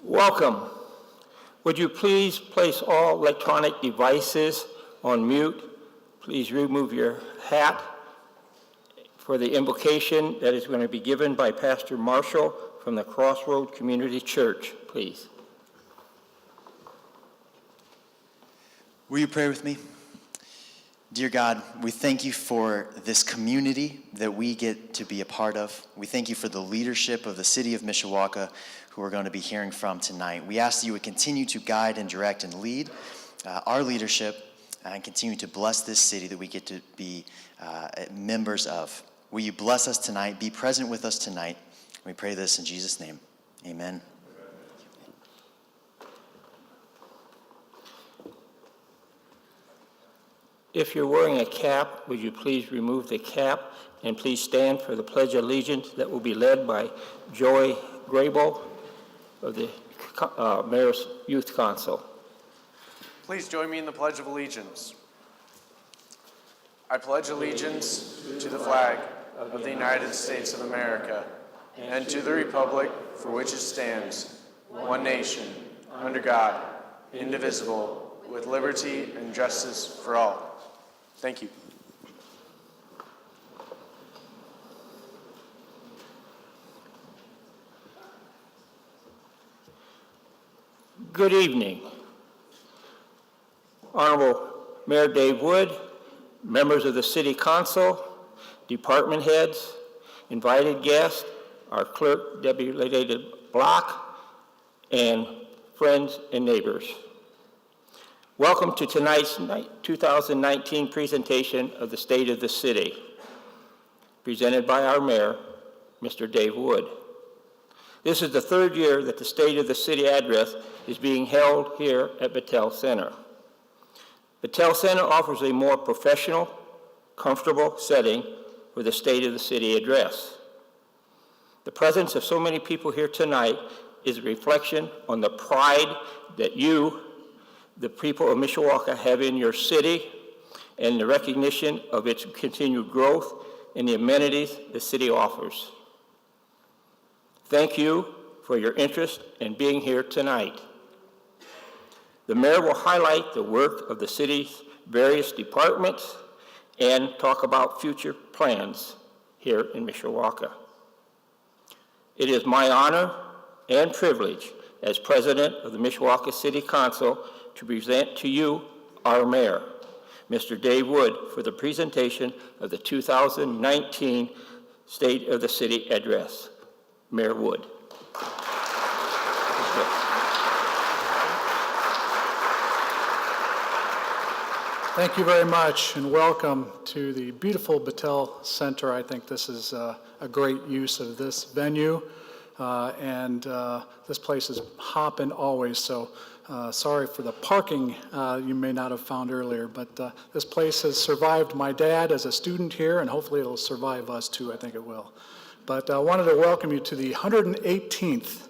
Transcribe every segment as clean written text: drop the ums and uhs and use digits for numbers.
Welcome. Would you please place all electronic devices on mute? Please remove your hat for the invocation that is going to be given by Pastor Marshall from the Crossroad Community Church, please. Will you pray with me? Dear God, we thank you for this community that we get to be a part of. We thank you for the leadership of the city of Mishawaka who we're going to be hearing from tonight. We ask that you would continue to guide and direct and lead our leadership and continue to bless this city that we get to be members of. Will you bless us tonight? Be present with us tonight. We pray this in Jesus' name. Amen. If you're wearing a cap, would you please remove the cap and please stand for the Pledge of Allegiance that will be led by Joy Grable of the Mayor's Youth Council. Please join me in the Pledge of Allegiance. I pledge allegiance to the flag of the United States of America and to the republic for which it stands, one nation, under God, indivisible, with liberty and justice for all. Thank you. Good evening. Honorable Mayor Dave Wood, members of the City Council, department heads, invited guests, our clerk, Debbie Block, and friends and neighbors. Welcome to tonight's 2019 presentation of the State of the City, presented by our mayor, Mr. Dave Wood. This is the third year that the State of the City address is being held here at Battell Center. Battell Center offers a more professional, comfortable setting for the State of the City address. The presence of so many people here tonight is a reflection on the pride that you, the people of Mishawaka, have in your city and the recognition of its continued growth and the amenities the city offers. Thank you for your interest in being here tonight. The mayor will highlight the work of the city's various departments and talk about future plans here in Mishawaka. It is my honor and privilege as president of the Mishawaka City Council to present to you our mayor, Mr. Dave Wood, for the presentation of the 2019 State of the City Address. Mayor Wood. Thank you very much, and welcome to the beautiful Battell Center. I think this is a great use of this venue, and this place is hopping always, so sorry for the parking you may not have found earlier, but this place has survived my dad as a student here, and hopefully it'll survive us too. I think it will. But I wanted to welcome you to the 118th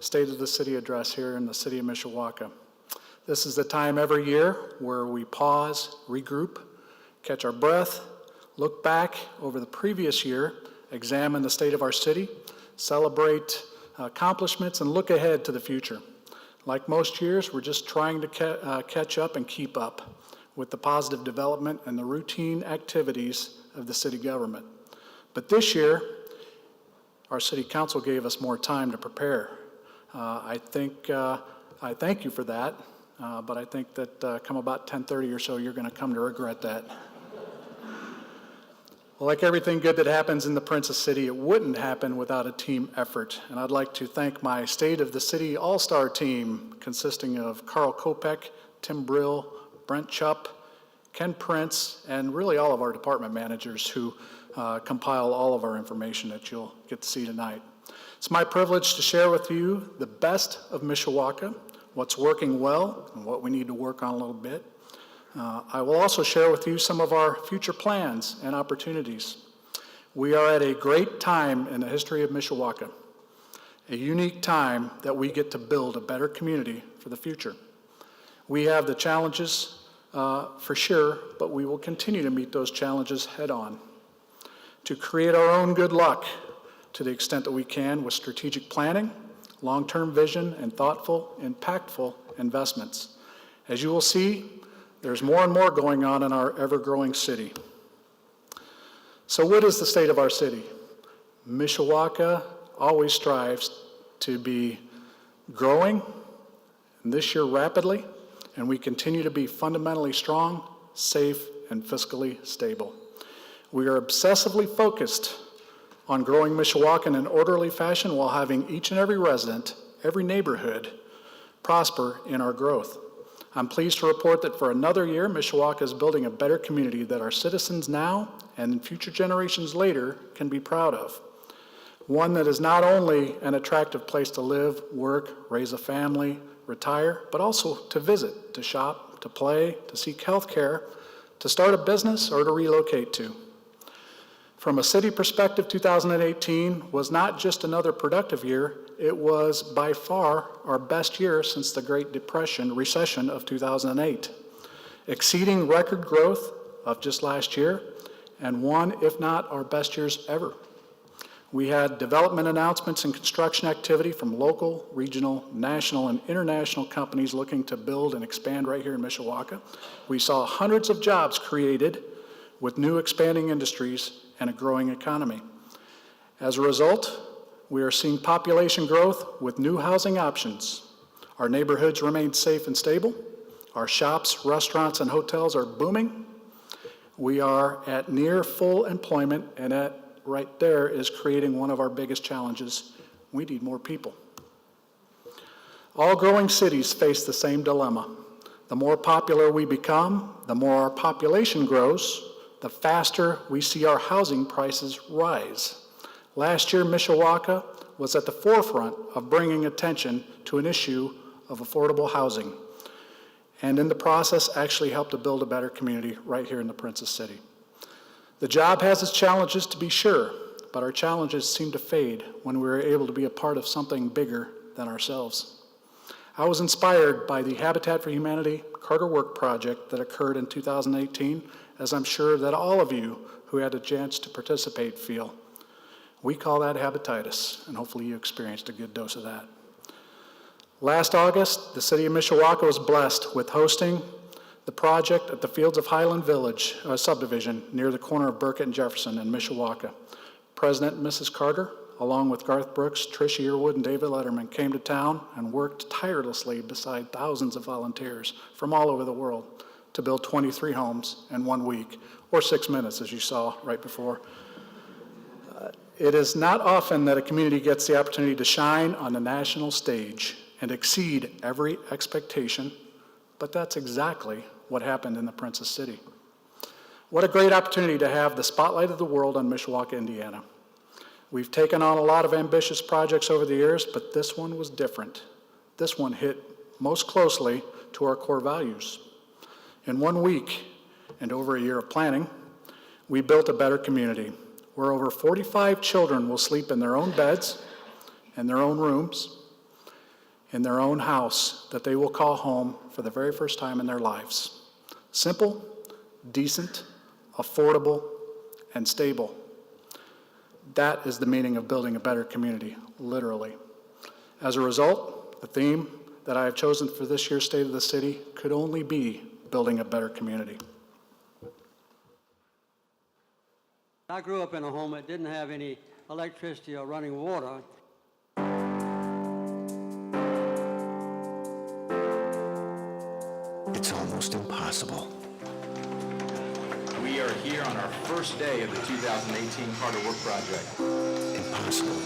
State of the City Address here in the city of Mishawaka. This is the time every year where we pause, regroup, catch our breath, look back over the previous year, examine the state of our city, celebrate accomplishments, and look ahead to the future. Like most years, we're just trying to catch up and keep up with the positive development and the routine activities of the city government. But this year, our city council gave us more time to prepare. I thank you for that, but I think that come about 10:30 or so, you're going to come to regret that. Well, like everything good that happens in the Princess City, it wouldn't happen without a team effort. And I'd like to thank my State of the City All-Star team, consisting of Carl Kopek, Tim Brill, Brent Chupp, Ken Prince, and really all of our department managers who compile all of our information that you'll get to see tonight. It's my privilege to share with you the best of Mishawaka, what's working well and what we need to work on a little bit. I will also share with you some of our future plans and opportunities. We are at a great time in the history of Mishawaka, a unique time that we get to build a better community for the future. We have the challenges for sure, but we will continue to meet those challenges head on. To create our own good luck to the extent that we can with strategic planning, long-term vision, and thoughtful, impactful investments. As you will see, there's more and more going on in our ever-growing city. So what is the state of our city? Mishawaka always strives to be growing, and this year rapidly, and we continue to be fundamentally strong, safe, and fiscally stable. We are obsessively focused on growing Mishawaka in an orderly fashion while having each and every resident, every neighborhood, prosper in our growth. I'm pleased to report that for another year, Mishawaka is building a better community that our citizens now and future generations later can be proud of. One that is not only an attractive place to live, work, raise a family, retire, but also to visit, to shop, to play, to seek health care, to start a business, or to relocate to. From a city perspective, 2018 was not just another productive year, it was by far our best year since the Great Recession of 2008, exceeding record growth of just last year, and one, if not our best years ever. We had development announcements and construction activity from local, regional, national, and international companies looking to build and expand right here in Mishawaka. We saw hundreds of jobs created with new expanding industries and a growing economy. As a result, we are seeing population growth with new housing options. Our neighborhoods remain safe and stable. Our shops, restaurants, and hotels are booming. We are at near full employment, and that right there is creating one of our biggest challenges. We need more people. All growing cities face the same dilemma. The more popular we become, the more our population grows, the faster we see our housing prices rise. Last year, Mishawaka was at the forefront of bringing attention to an issue of affordable housing, and in the process actually helped to build a better community right here in the Princess City. The job has its challenges, to be sure, but our challenges seem to fade when we are able to be a part of something bigger than ourselves. I was inspired by the Habitat for Humanity Carter Work project that occurred in 2018, as I'm sure that all of you who had a chance to participate feel. We call that habititis, and hopefully you experienced a good dose of that. Last August, the city of Mishawaka was blessed with hosting the project at the Fields of Highland Village subdivision near the corner of Burkett and Jefferson in Mishawaka. President and Mrs. Carter, along with Garth Brooks, Tricia Yearwood, and David Letterman, came to town and worked tirelessly beside thousands of volunteers from all over the world to build 23 homes in 1 week, or 6 minutes, as you saw right before. It is not often that a community gets the opportunity to shine on the national stage and exceed every expectation, but that's exactly what happened in the Princess City. What a great opportunity to have the spotlight of the world on Mishawaka, Indiana. We've taken on a lot of ambitious projects over the years, but this one was different. This one hit most closely to our core values. In 1 week and over a year of planning, we built a better community where over 45 children will sleep in their own beds, in their own rooms, in their own house that they will call home for the very first time in their lives. Simple, decent, affordable, and stable. That is the meaning of building a better community, literally. As a result, the theme that I have chosen for this year's State of the City could only be building a better community. I grew up in a home that didn't have any electricity or running water. It's almost impossible. We are here on our first day of the 2018 Carter Work Project. Impossible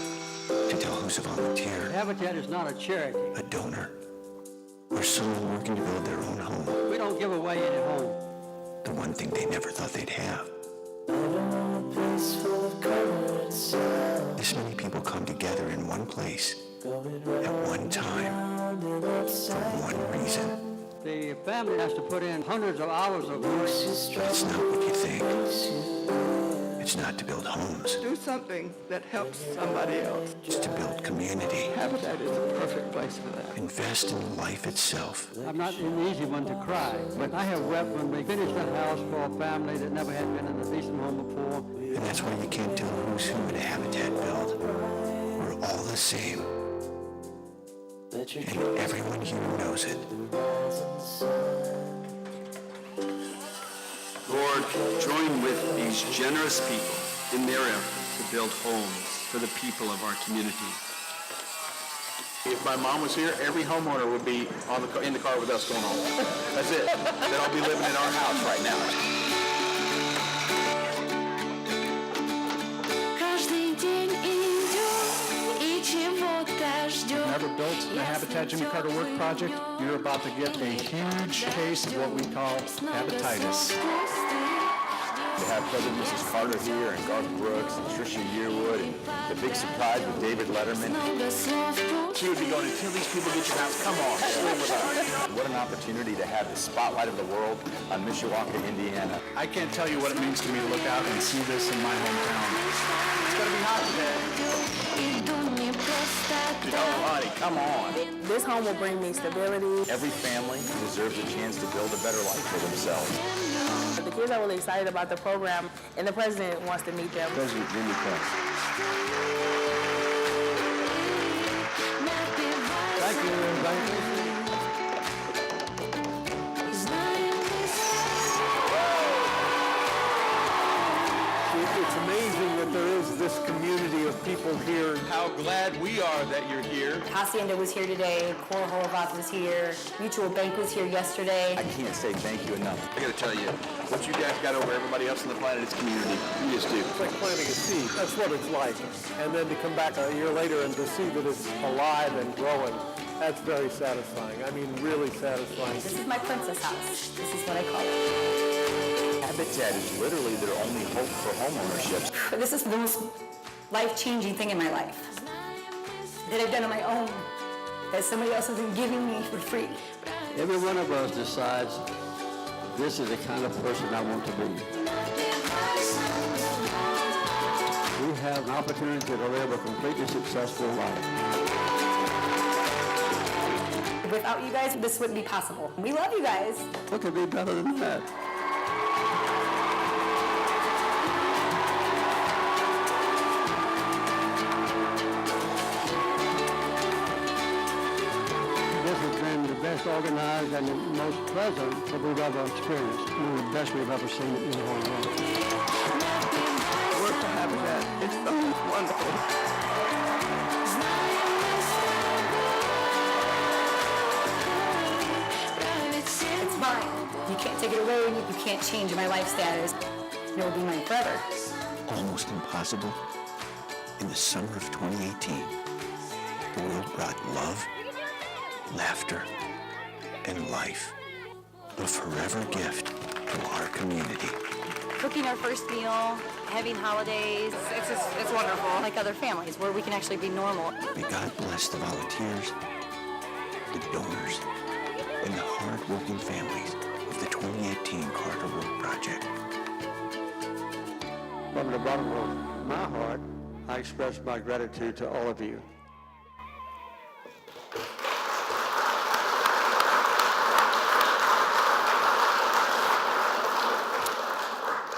to tell who's a volunteer, Habitat is not a charity. a donor, or someone working to build their own home. We don't give away any home. The one thing they never thought they'd have. This many people come together in one place, at one time, for one reason. The family has to put in hundreds of hours of work. But it's not what you think. It's not to build homes. Do something that helps somebody else. It's to build community. Habitat is the perfect place for that. Invest in life itself. I'm not an easy one to cry, but I have wept when we finished a house for a family that never had been in a decent home before. And that's why you can't tell who's who at a Habitat build. We're all the same. and everyone here knows it. Lord, join with these generous people in their effort to build homes for the people of our community. If my mom was here, every homeowner would be in the car with us going home. That's it. They'll all be living in our house right now. Never built the Habitat Jimmy Carter Work Project, you're about to get a huge case of what we call hepatitis. To have President and Mrs. Carter here, and Garth Brooks, and Tricia Yearwood, and the big surprise with David Letterman. She would be going, until these people get your house, come on, stay with us. What an opportunity to have the spotlight of the world on Mishawaka, Indiana. I can't tell you what it means to me to look out and see this in my hometown. It's going to be hot today. Oh, honey, come on. This home will bring me stability. Every family deserves a chance to build a better life for themselves. The kids are really excited about the program, and the president wants to meet them. President Jimmy Carter. Thank you. Thank you. It's amazing that there is this community of people here. How glad we are that you're here. Hacienda was here today, Cora Horvath was here, Mutual Bank was here yesterday. I can't say thank you enough. I gotta tell you, what you guys got over everybody else on the planet is community. You just do. It's like planting a seed. That's what it's like. And then to come back a year later and to see that it's alive and growing, that's very satisfying. I mean, really satisfying. This is my princess house. This is what I call it. Habitat is literally their only hope for home ownership. This is the most life-changing thing in my life that I've done on my own, that somebody else isn't giving me for free. Every one of us decides this is the kind of person I want to be. We have an opportunity to live a completely successful life. Without you guys, this wouldn't be possible. We love you guys. What could be better than that? This has been the best organized and the most pleasant that we've ever experienced. One of the best we've ever seen in the whole world. Work for Habitat. It's so wonderful. It's mine. You can't take it away. You can't change my life status. It will be mine forever. Almost impossible. In the summer of 2018, the world brought love, laughter, and life. A forever gift to our community. Cooking our first meal, having holidays, it's wonderful. Like other families where we can actually be normal. May God bless the volunteers, the donors, and the hard-working families of the 2018 Carter Work Project. From the bottom of my heart, I express my gratitude to all of you.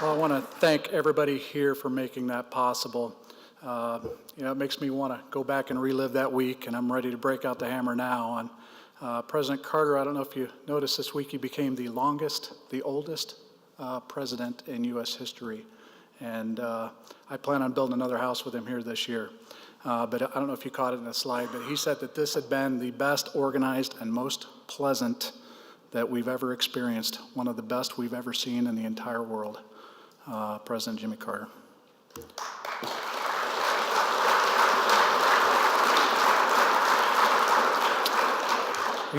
Well, I want to thank everybody here for making that possible. It makes me want to go back and relive that week, and I'm ready to break out the hammer now. And President Carter, I don't know if you noticed this week, he became the oldest president in U.S. history. And I plan on building another house with him here this year. But I don't know if you caught it in the slide, but he said that this had been the best organized and most pleasant that we've ever experienced, one of the best we've ever seen in the entire world. President Jimmy Carter.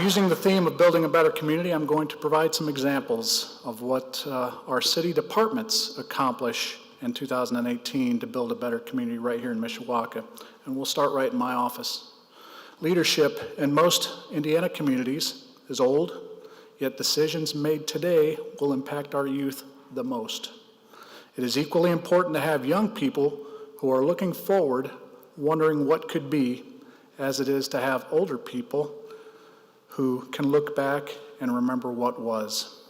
Using the theme of building a better community, I'm going to provide some examples of what our city departments accomplish in 2018 to build a better community right here in Mishawaka. And we'll start right in my office. Leadership in most Indiana communities is old, yet decisions made today will impact our youth the most. It is equally important to have young people who are looking forward, wondering what could be, as it is to have older people who can look back and remember what was.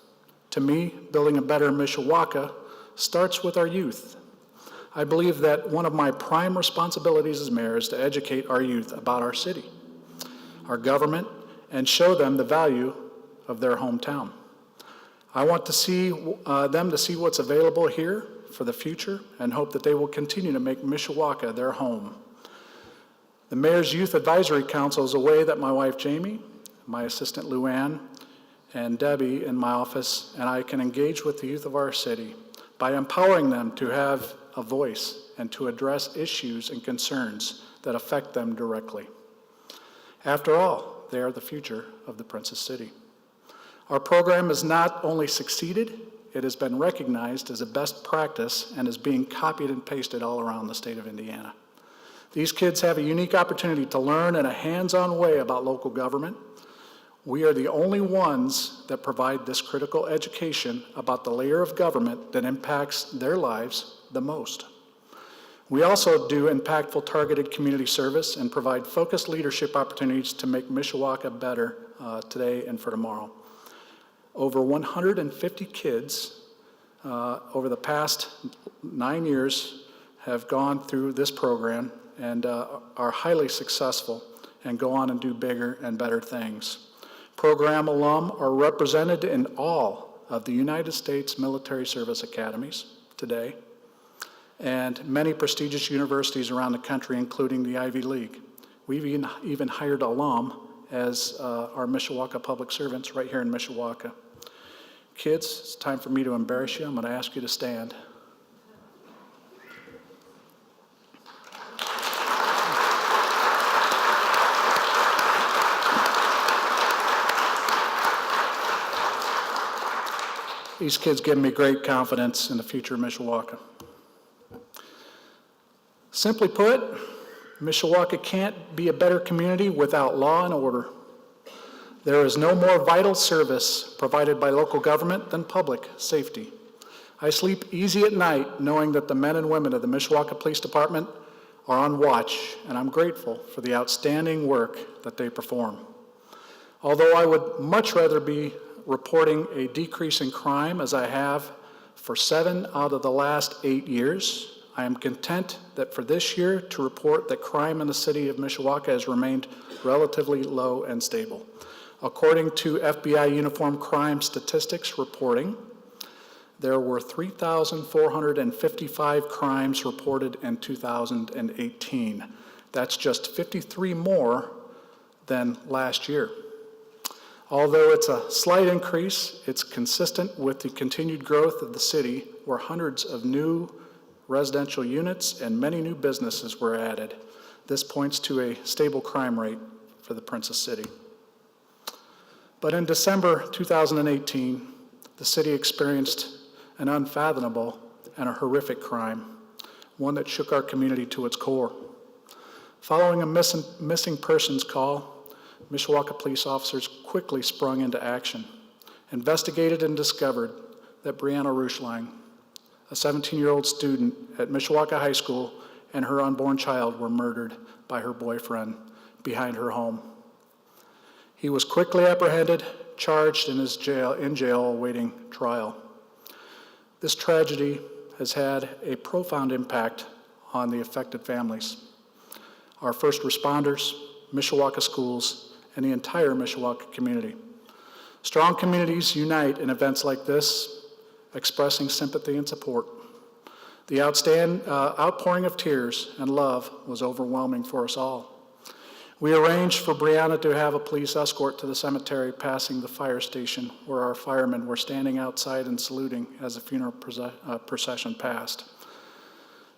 To me, building a better Mishawaka starts with our youth. I believe that one of my prime responsibilities as mayor is to educate our youth about our city. our government, and show them the value of their hometown. I want to see them to see what's available here for the future and hope that they will continue to make Mishawaka their home. The Mayor's Youth Advisory Council is a way that my wife Jamie, my assistant Luann, and Debbie in my office and I can engage with the youth of our city by empowering them to have a voice and to address issues and concerns that affect them directly. After all, they are the future of the Princess City. Our program has not only succeeded, it has been recognized as a best practice and is being copied and pasted all around the state of Indiana. These kids have a unique opportunity to learn in a hands-on way about local government. We are the only ones that provide this critical education about the layer of government that impacts their lives the most. We also do impactful targeted community service and provide focused leadership opportunities to make Mishawaka better today and for tomorrow. Over 150 kids over the past 9 years have gone through this program and are highly successful and go on and do bigger and better things. Program alum are represented in all of the United States military service academies today and many prestigious universities around the country, including the Ivy League. We've even hired alum as our Mishawaka public servants right here in Mishawaka. Kids, it's time for me to embarrass you. I'm going to ask you to stand. These kids give me great confidence in the future of Mishawaka. Simply put, Mishawaka can't be a better community without law and order. There is no more vital service provided by local government than public safety. I sleep easy at night knowing that the men and women of the Mishawaka Police Department are on watch, and I'm grateful for the outstanding work that they perform. Although I would much rather be reporting a decrease in crime as I have for 7 out of the last 8 years, I am content that for this year to report that crime in the city of Mishawaka has remained relatively low and stable. According to FBI Uniform Crime Statistics reporting, there were 3,455 crimes reported in 2018. That's just 53 more than last year. Although it's a slight increase, it's consistent with the continued growth of the city, where hundreds of new residential units and many new businesses were added. This points to a stable crime rate for the Princess City. But in December 2018, the city experienced an unfathomable and a horrific crime, one that shook our community to its core. Following a missing persons call, Mishawaka police officers quickly sprung into action, investigated and discovered that Brianna Rushline, a 17-year-old student at Mishawaka High School, and her unborn child were murdered by her boyfriend behind her home. He was quickly apprehended, charged, and is in jail awaiting trial. This tragedy has had a profound impact on the affected families, our first responders, Mishawaka schools, and the entire Mishawaka community. Strong communities unite in events like this, expressing sympathy and support. The outpouring of tears and love was overwhelming for us all. We arranged for Brianna to have a police escort to the cemetery passing the fire station, where our firemen were standing outside and saluting as the funeral procession passed.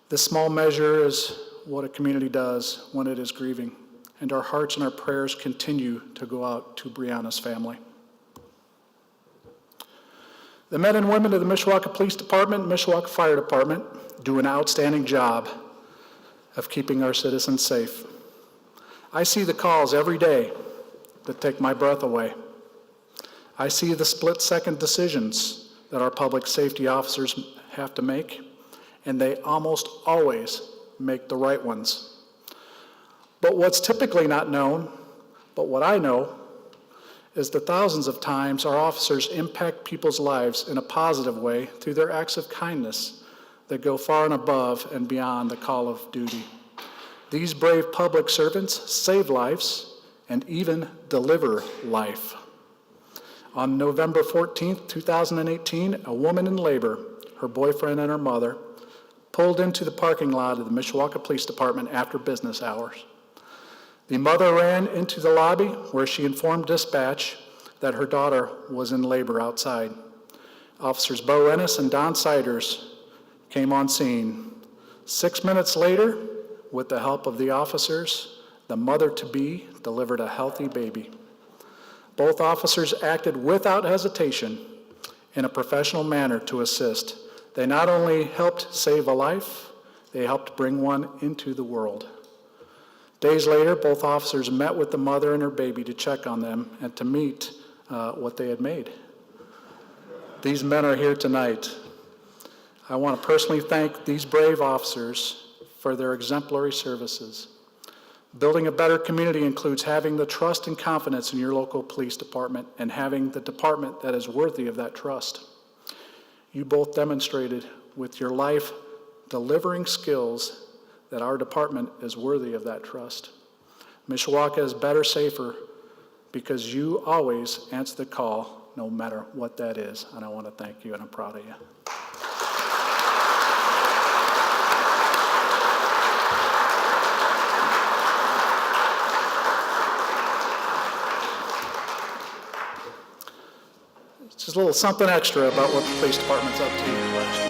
This small measure is what a community does when it is grieving, and our hearts and our prayers continue to go out to Brianna's family. The men and women of the Mishawaka Police Department and Mishawaka Fire Department do an outstanding job of keeping our citizens safe. I see the calls every day that take my breath away. I see the split-second decisions that our public safety officers have to make, and they almost always make the right ones. But what's typically not known, but what I know, is the thousands of times our officers impact people's lives in a positive way through their acts of kindness that go far and above and beyond the call of duty. These brave public servants save lives and even deliver life. On November 14th, 2018, a woman in labor, her boyfriend and her mother, pulled into the parking lot of the Mishawaka Police Department after business hours. The mother ran into the lobby where she informed dispatch that her daughter was in labor outside. Officers Bo Ennis and Don Siders came on scene. 6 minutes later, with the help of the officers, the mother-to-be delivered a healthy baby. Both officers acted without hesitation in a professional manner to assist. They not only helped save a life, they helped bring one into the world. Days later, both officers met with the mother and her baby to check on them and to meet what they had made. These men are here tonight. I want to personally thank these brave officers for their exemplary services. Building a better community includes having the trust and confidence in your local police department and having the department that is worthy of that trust. You both demonstrated with your life delivering skills that our department is worthy of that trust. Mishawaka is better, safer, because you always answer the call, no matter what that is. And I want to thank you, and I'm proud of you. Just a little something extra about what the police department's up to last year.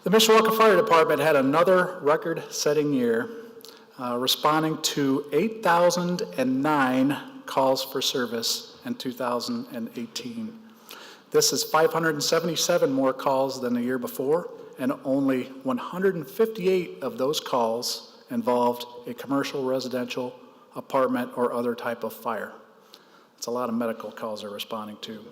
The Mishawaka Fire Department had another record-setting year, responding to 8,009 calls for service in 2018. This is 577 more calls than the year before, and only 158 of those calls involved a commercial, residential, apartment, or other type of fire. It's a lot of medical calls they're responding to.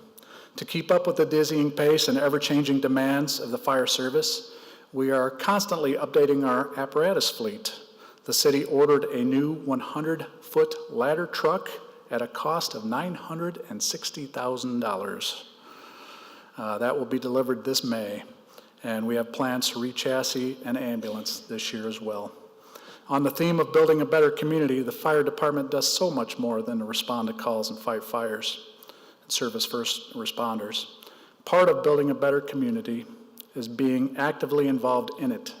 To keep up with the dizzying pace and ever-changing demands of the fire service, we are constantly updating our apparatus fleet. The city ordered a new 100-foot ladder truck at a cost of $960,000. That will be delivered this May, and we have plans to re-chassis an ambulance this year as well. On the theme of building a better community, the fire department does so much more than to respond to calls and fight fires and service first responders. Part of building a better community is being actively involved in it.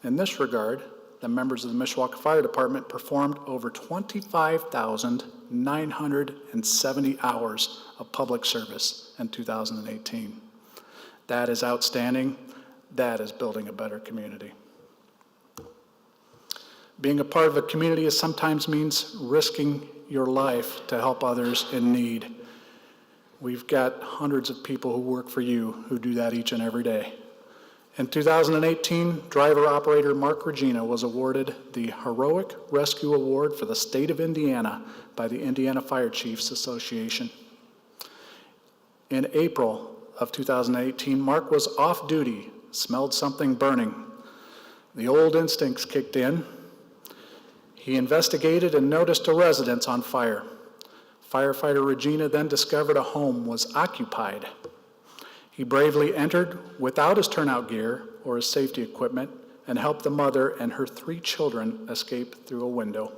In this regard, the members of the Mishawaka Fire Department performed over 25,970 hours of public service in 2018. That is outstanding. That is building a better community. Being a part of a community sometimes means risking your life to help others in need. We've got hundreds of people who work for you who do that each and every day. In 2018, driver-operator Mark Regina was awarded the Heroic Rescue Award for the state of Indiana by the Indiana Fire Chiefs Association. In April of 2018, Mark was off duty, smelled something burning. The old instincts kicked in. He investigated and noticed a residence on fire. Firefighter Regina then discovered a home was occupied. He bravely entered without his turnout gear or his safety equipment and helped the mother and her 3 children escape through a window.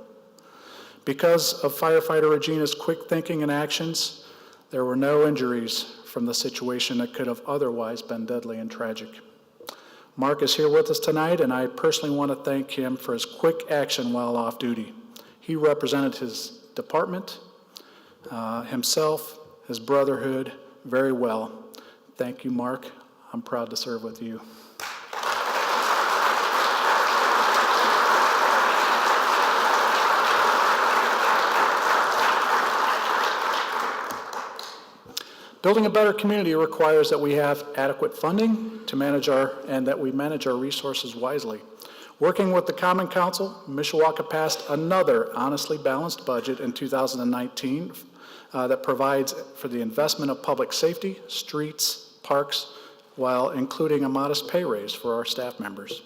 Because of firefighter Regina's quick thinking and actions, there were no injuries from the situation that could have otherwise been deadly and tragic. Mark is here with us tonight, and I personally want to thank him for his quick action while off duty. He represented his department, himself, his brotherhood very well. Thank you, Mark. I'm proud to serve with you. Building a better community requires that we have adequate funding to manage that we manage our resources wisely. Working with the Common Council, Mishawaka passed another honestly balanced budget in 2019 that provides for the investment of public safety, streets, parks, while including a modest pay raise for our staff members.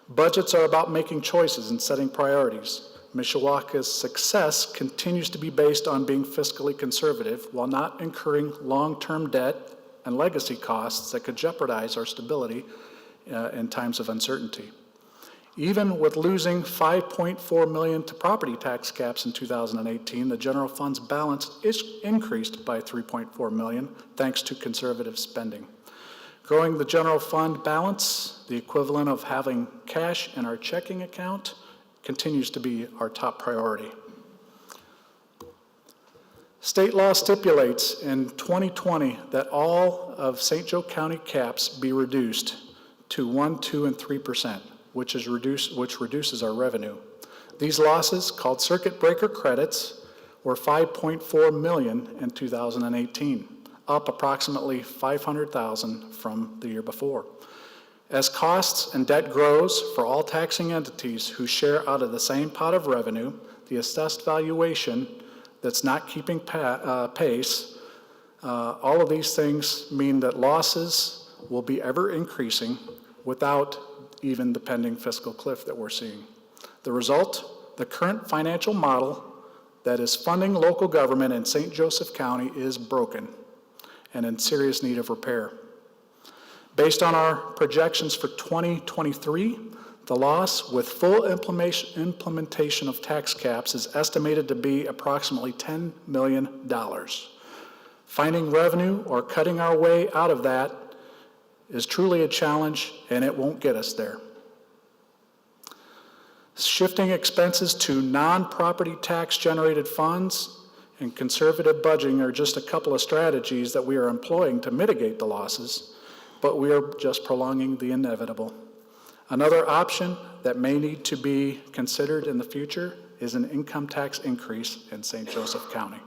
Budgets are about making choices and setting priorities. Mishawaka's success continues to be based on being fiscally conservative while not incurring long-term debt and legacy costs that could jeopardize our stability in times of uncertainty. Even with losing $5.4 million to property tax caps in 2018, the general fund's balance is increased by $3.4 million thanks to conservative spending. Growing the general fund balance, the equivalent of having cash in our checking account, continues to be our top priority. State law stipulates in 2020 that all of St. Joe County caps be reduced to 1%, 2%, and 3%, which reduces our revenue. These losses, called circuit breaker credits, were $5.4 million in 2018, up approximately $500,000 from the year before. As costs and debt grows for all taxing entities who share out of the same pot of revenue, the assessed valuation that's not keeping pace, all of these things mean that losses will be ever increasing without even the pending fiscal cliff that we're seeing. The result, the current financial model that is funding local government in St. Joseph County is broken and in serious need of repair. Based on our projections for 2023, the loss with full implementation of tax caps is estimated to be approximately $10 million. Finding revenue or cutting our way out of that is truly a challenge, and it won't get us there. Shifting expenses to non-property tax generated funds and conservative budgeting are just a couple of strategies that we are employing to mitigate the losses, but we are just prolonging the inevitable. Another option that may need to be considered in the future is an income tax increase in St. Joseph County.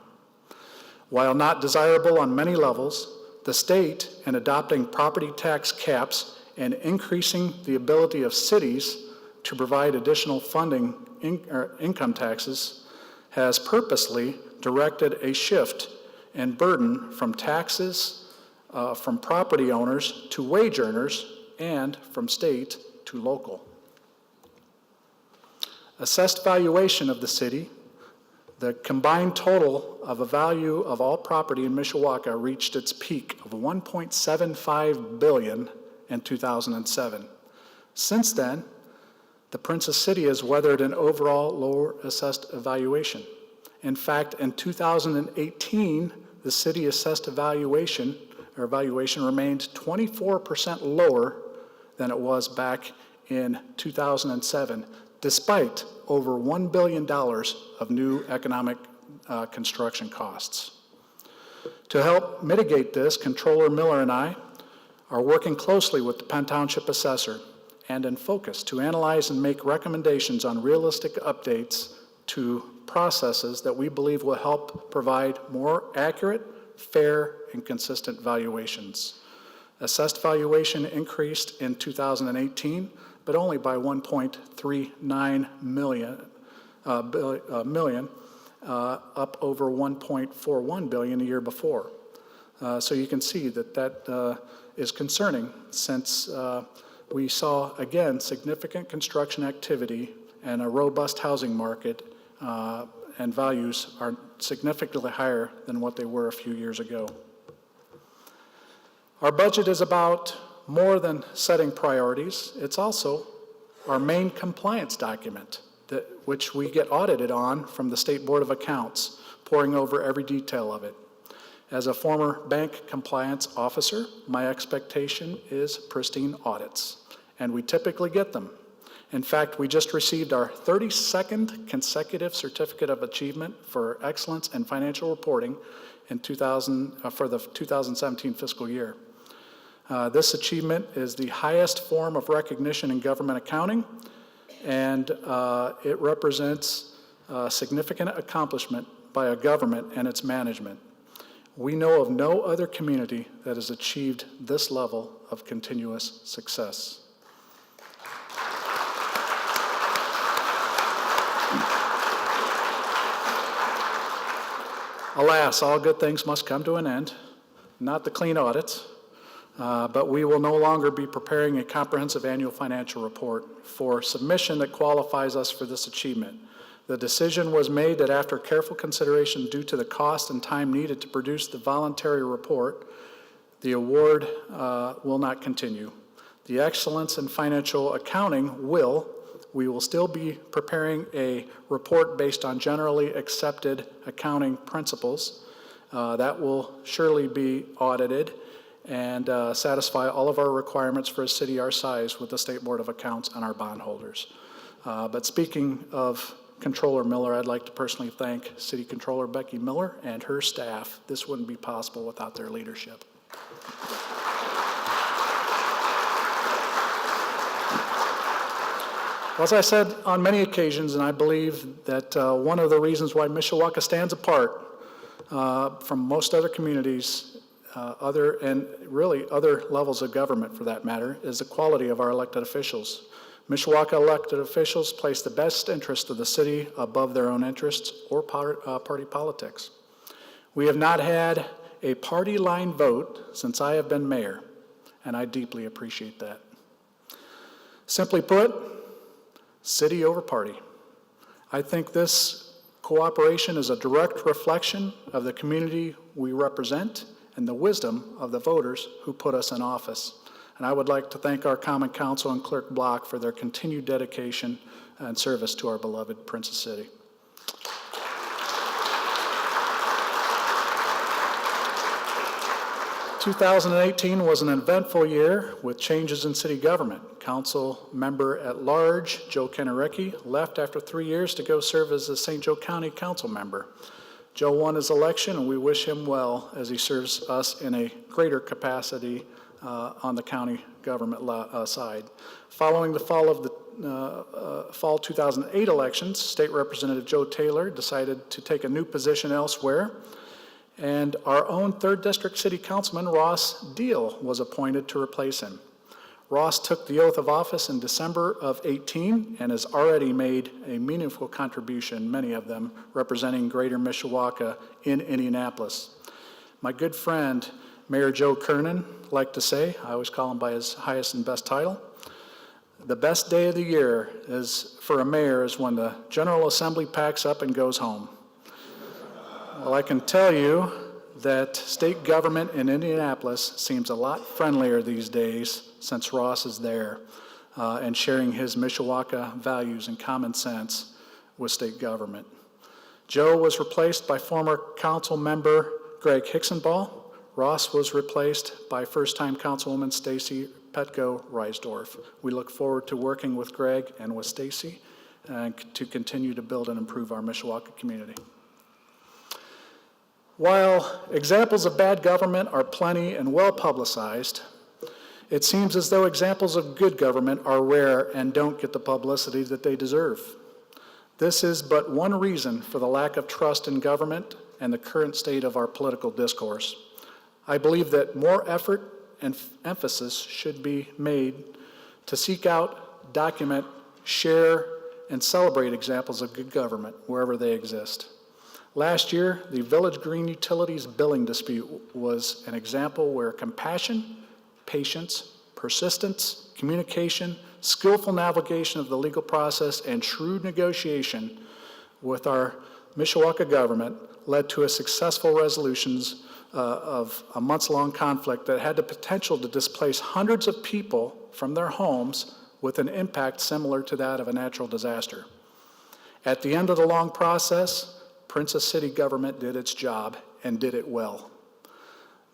While not desirable on many levels, the state, in adopting property tax caps and increasing the ability of cities to provide additional funding income taxes, has purposely directed a shift in burden from taxes from property owners to wage earners and from state to local. Assessed valuation of the city, the combined total of a value of all property in Mishawaka reached its peak of $1.75 billion in 2007. Since then, the Princess City has weathered an overall lower assessed valuation. In fact, in 2018, the city assessed valuation remained 24% lower than it was back in 2007, despite over $1 billion of new economic construction costs. To help mitigate this, Controller Miller and I are working closely with the Penn Township Assessor and in focus to analyze and make recommendations on realistic updates to processes that we believe will help provide more accurate, fair, and consistent valuations. Assessed valuation increased in 2018, but only by $1.39 million, up over $1.41 billion a year before. So you can see that is concerning, since we saw, again, significant construction activity and a robust housing market, and values are significantly higher than what they were a few years ago. Our budget is about more than setting priorities. It's also our main compliance document, which we get audited on from the State Board of Accounts, poring over every detail of it. As a former bank compliance officer, my expectation is pristine audits. and we typically get them. In fact, we just received our 32nd consecutive Certificate of Achievement for Excellence in Financial Reporting in for the 2017 fiscal year. This achievement is the highest form of recognition in government accounting, and it represents a significant accomplishment by a government and its management. We know of no other community that has achieved this level of continuous success. Alas, all good things must come to an end, not the clean audits, but we will no longer be preparing a comprehensive annual financial report for submission that qualifies us for this achievement. The decision was made that after careful consideration due to the cost and time needed to produce the voluntary report, the award will not continue. The excellence in financial accounting we will still be preparing a report based on generally accepted accounting principles. That will surely be audited and satisfy all of our requirements for a city our size with the State Board of Accounts and our bondholders. But speaking of Controller Miller, I'd like to personally thank City Controller Becky Miller and her staff. This wouldn't be possible without their leadership. 'As I said on many occasions, and I believe that one of the reasons why Mishawaka stands apart from most other communities, and really other levels of government for that matter, is the quality of our elected officials. Mishawaka elected officials place the best interest of the city above their own interests or party politics. We have not had a party line vote since I have been mayor, and I deeply appreciate that. Simply put, city over party. I think this cooperation is a direct reflection of the community we represent and the wisdom of the voters who put us in office. And I would like to thank our Common Council and Clerk Block for their continued dedication and service to our beloved Princess City. (2018) was an eventful year with changes in city government. Council member at large Joe Kennerecki left after 3 years to go serve as the St. Joe County Council member. Joe won his election, and we wish him well as he serves us in a greater capacity on the county government side. Following the fall 2008 elections, State Representative Joe Taylor decided to take a new position elsewhere, and our own 3rd District City Councilman Ross Deal was appointed to replace him. Ross took the oath of office in December of 18 and has already made a meaningful contribution, many of them representing Greater Mishawaka in Indianapolis. My good friend, Mayor Joe Kernan, liked to say, I always call him by his highest and best title, the best day of the year for a mayor is when the General Assembly packs up and goes home. Well, I can tell you that state government in Indianapolis seems a lot friendlier these days since Ross is there and sharing his Mishawaka values and common sense with state government. Joe was replaced by former council member Greg Hicksonball. Ross was replaced by first-time Councilwoman Stacy Petco Reisdorf. We look forward to working with Greg and with Stacy to continue to build and improve our Mishawaka community. While examples of bad government are plenty and well publicized, it seems as though examples of good government are rare and don't get the publicity that they deserve. This is but one reason for the lack of trust in government and the current state of our political discourse. I believe that more effort and emphasis should be made to seek out, document, share, and celebrate examples of good government wherever they exist. Last year, the Village Green Utilities billing dispute was an example where compassion, patience, persistence, communication, skillful navigation of the legal process, and shrewd negotiation with our Mishawaka government led to a successful resolution of a months-long conflict that had the potential to displace hundreds of people from their homes with an impact similar to that of a natural disaster. At the end of the long process, Princess City government did its job and did it well.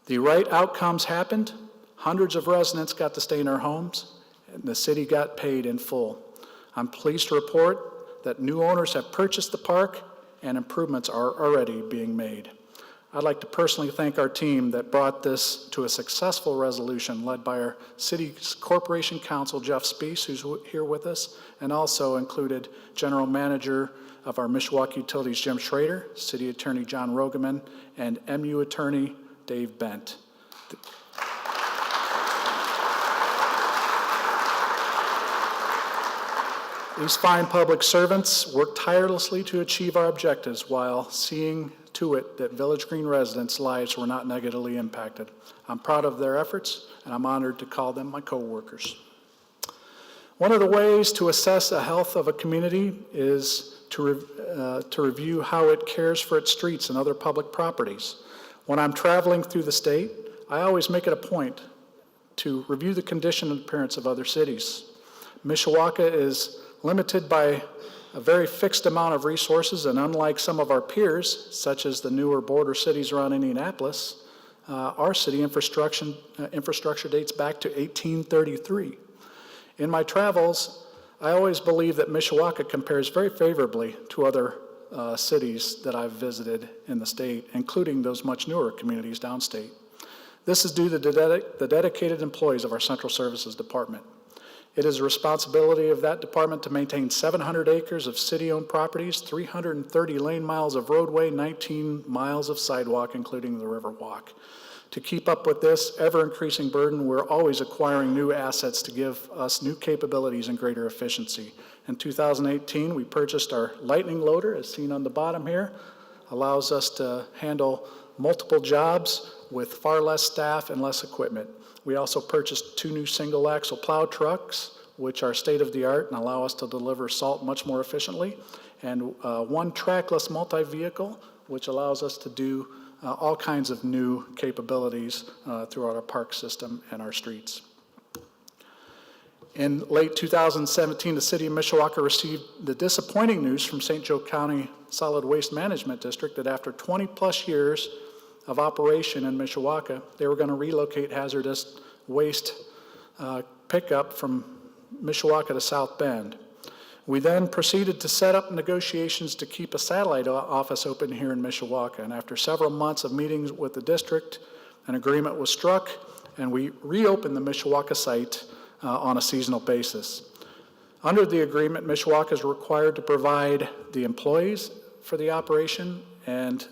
The right outcomes happened, hundreds of residents got to stay in their homes, and the city got paid in full. I'm pleased to report that new owners have purchased the park and improvements are already being made. I'd like to personally thank our team that brought this to a successful resolution led by our City Corporation Counsel, Jeff Spees, who's here with us, and also included General Manager of our Mishawaka Utilities, Jim Schrader, City Attorney John Rogaman, and MU Attorney Dave Bent. These fine public servants work tirelessly to achieve our objectives while seeing to it that Village Green residents' lives were not negatively impacted. I'm proud of their efforts, and I'm honored to call them my co-workers. One of the ways to assess the health of a community is to review how it cares for its streets and other public properties. When I'm traveling through the state, I always make it a point to review the condition and appearance of other cities. Mishawaka is limited by a very fixed amount of resources, and unlike some of our peers, such as the newer border cities around Indianapolis, our city infrastructure dates back to 1833. In my travels, I always believe that Mishawaka compares very favorably to other cities that I've visited in the state, including those much newer communities downstate. This is due to the dedicated employees of our Central Services Department. It is the responsibility of that department to maintain 700 acres of city-owned properties, 330 lane miles of roadway, 19 miles of sidewalk, including the River Walk. To keep up with this ever-increasing burden, we're always acquiring new assets to give us new capabilities and greater efficiency. In 2018, we purchased our lightning loader, as seen on the bottom here. Allows us to handle multiple jobs with far less staff and less equipment. We also purchased 2 new single-axle plow trucks, which are state-of-the-art and allow us to deliver salt much more efficiently, and 1 trackless multi-vehicle, which allows us to do all kinds of new capabilities throughout our park system and our streets. In late 2017, the City of Mishawaka received the disappointing news from St. Joe County Solid Waste Management District that after 20-plus years of operation in Mishawaka, they were going to relocate hazardous waste pickup from Mishawaka to South Bend. We then proceeded to set up negotiations to keep a satellite office open here in Mishawaka, and after several months of meetings with the district, an agreement was struck, and we reopened the Mishawaka site on a seasonal basis. Under the agreement, Mishawaka is required to provide the employees for the operation, and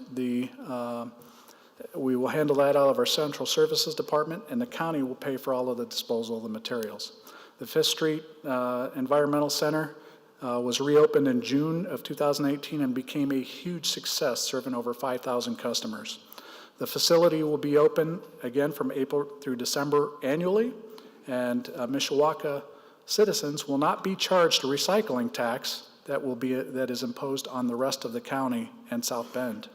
we will handle that out of our Central Services Department, and the county will pay for all of the disposal of the materials. The Fifth Street Environmental Center was reopened in June of 2018 and became a huge success, serving over 5,000 customers. The facility will be open again from April through December annually, and Mishawaka citizens will not be charged a recycling tax that is imposed on the rest of the county and South Bend.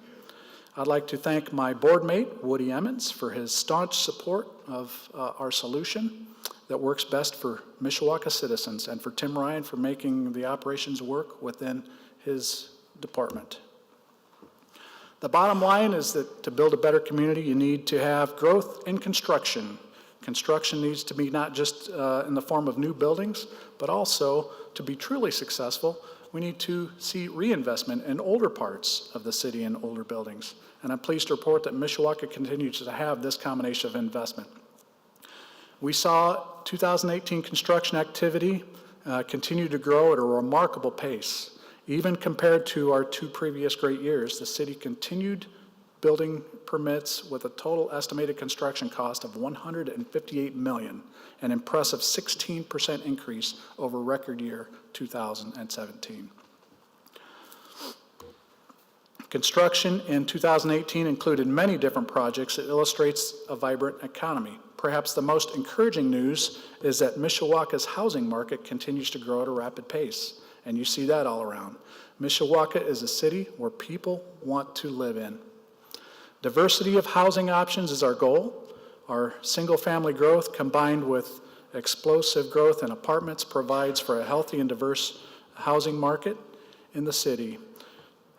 I'd like to thank my board mate, Woody Emmons, for his staunch support of our solution that works best for Mishawaka citizens, and for Tim Ryan for making the operations work within his department. The bottom line is that to build a better community, you need to have growth in construction. Construction needs to be not just in the form of new buildings, but also to be truly successful, we need to see reinvestment in older parts of the city and older buildings. And I'm pleased to report that Mishawaka continues to have this combination of investment. We saw 2018 construction activity continue to grow at a remarkable pace. Even compared to our 2 previous great years, the city continued building permits with a total estimated construction cost of $158 million, an impressive 16% increase over record year 2017. Construction in 2018 included many different projects that illustrates a vibrant economy. Perhaps the most encouraging news is that Mishawaka's housing market continues to grow at a rapid pace, and you see that all around. Mishawaka is a city where people want to live in. Diversity of housing options is our goal. Our single-family growth combined with explosive growth in apartments provides for a healthy and diverse housing market in the city.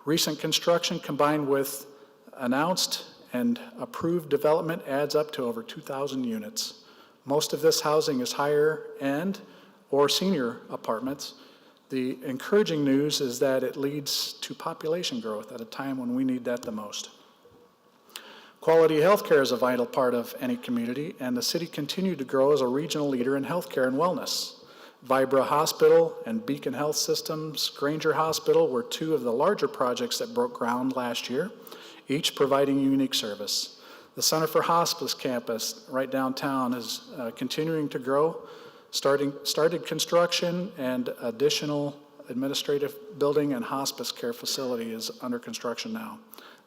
Recent construction combined with announced and approved development adds up to over 2,000 units. Most of this housing is higher end or senior apartments. The encouraging news is that it leads to population growth at a time when we need that the most. Quality healthcare is a vital part of any community, and the city continued to grow as a regional leader in healthcare and wellness. Vibra Hospital and Beacon Health Systems Granger Hospital were two of the larger projects that broke ground last year, each providing a unique service. The Center for Hospice campus right downtown is continuing to grow, started construction, and additional administrative building and hospice care facility is under construction now.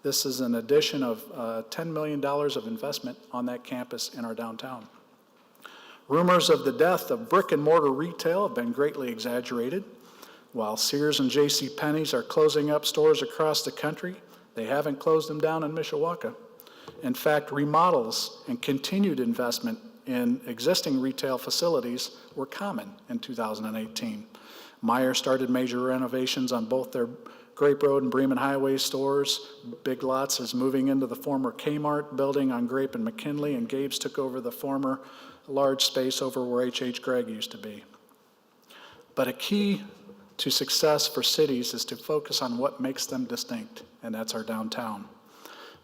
This is an addition of $10 million of investment on that campus in our downtown. Rumors of the death of brick and mortar retail have been greatly exaggerated. While Sears and JCPenney's are closing up stores across the country, they haven't closed them down in Mishawaka. In fact, remodels and continued investment in existing retail facilities were common in 2018. Meijer started major renovations on both their Grape Road and Bremen Highway stores. Big Lots is moving into the former Kmart building on Grape and McKinley, and Gabe's took over the former large space over where H.H. Gregg used to be. But a key to success for cities is to focus on what makes them distinct, and that's our downtown.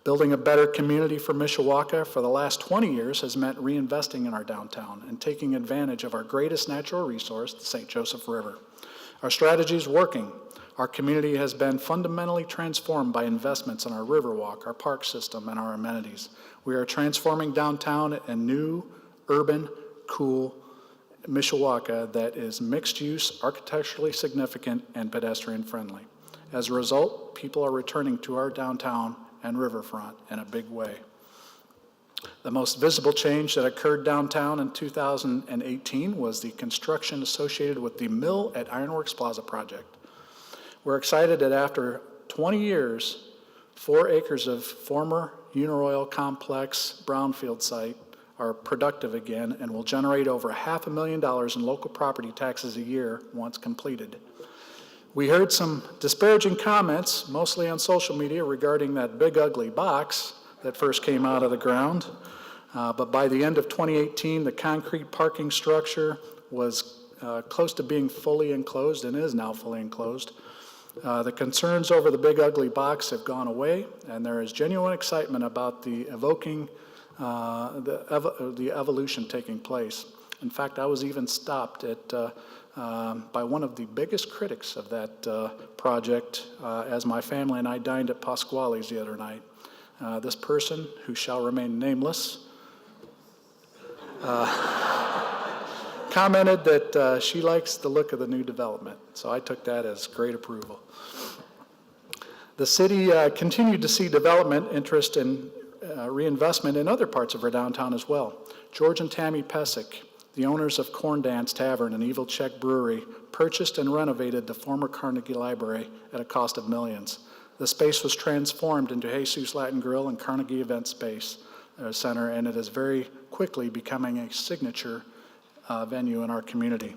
Building a better community for Mishawaka for the last 20 years has meant reinvesting in our downtown and taking advantage of our greatest natural resource, the St. Joseph River. Our strategy is working. Our community has been fundamentally transformed by investments in our Riverwalk, our park system, and our amenities. We are transforming downtown a new, urban, cool Mishawaka that is mixed use, architecturally significant, and pedestrian friendly. As a result, people are returning to our downtown and riverfront in a big way. The most visible change that occurred downtown in 2018 was the construction associated with the Mill at Ironworks Plaza project. We're excited that after 20 years, 4 acres of former Uniroyal Complex brownfield site are productive again and will generate over $500,000 in local property taxes a year once completed. We heard some disparaging comments, mostly on social media, regarding that big ugly box that first came out of the ground. But by the end of 2018, the concrete parking structure was close to being fully enclosed and is now fully enclosed. The concerns over the big ugly box have gone away, and there is genuine excitement about the evolution taking place. In fact, I was even stopped by one of the biggest critics of that project as my family and I dined at Pasquale's the other night. This person, who shall remain nameless, commented that she likes the look of the new development, so I took that as great approval. The city continued to see development interest in reinvestment in other parts of our downtown as well. George and Tammy Pesic, the owners of Corn Dance Tavern and Evil Czech Brewery, purchased and renovated the former Carnegie Library at a cost of millions. The space was transformed into Jesus Latin Grill and Carnegie Event Space Center, and it is very quickly becoming a signature venue in our community.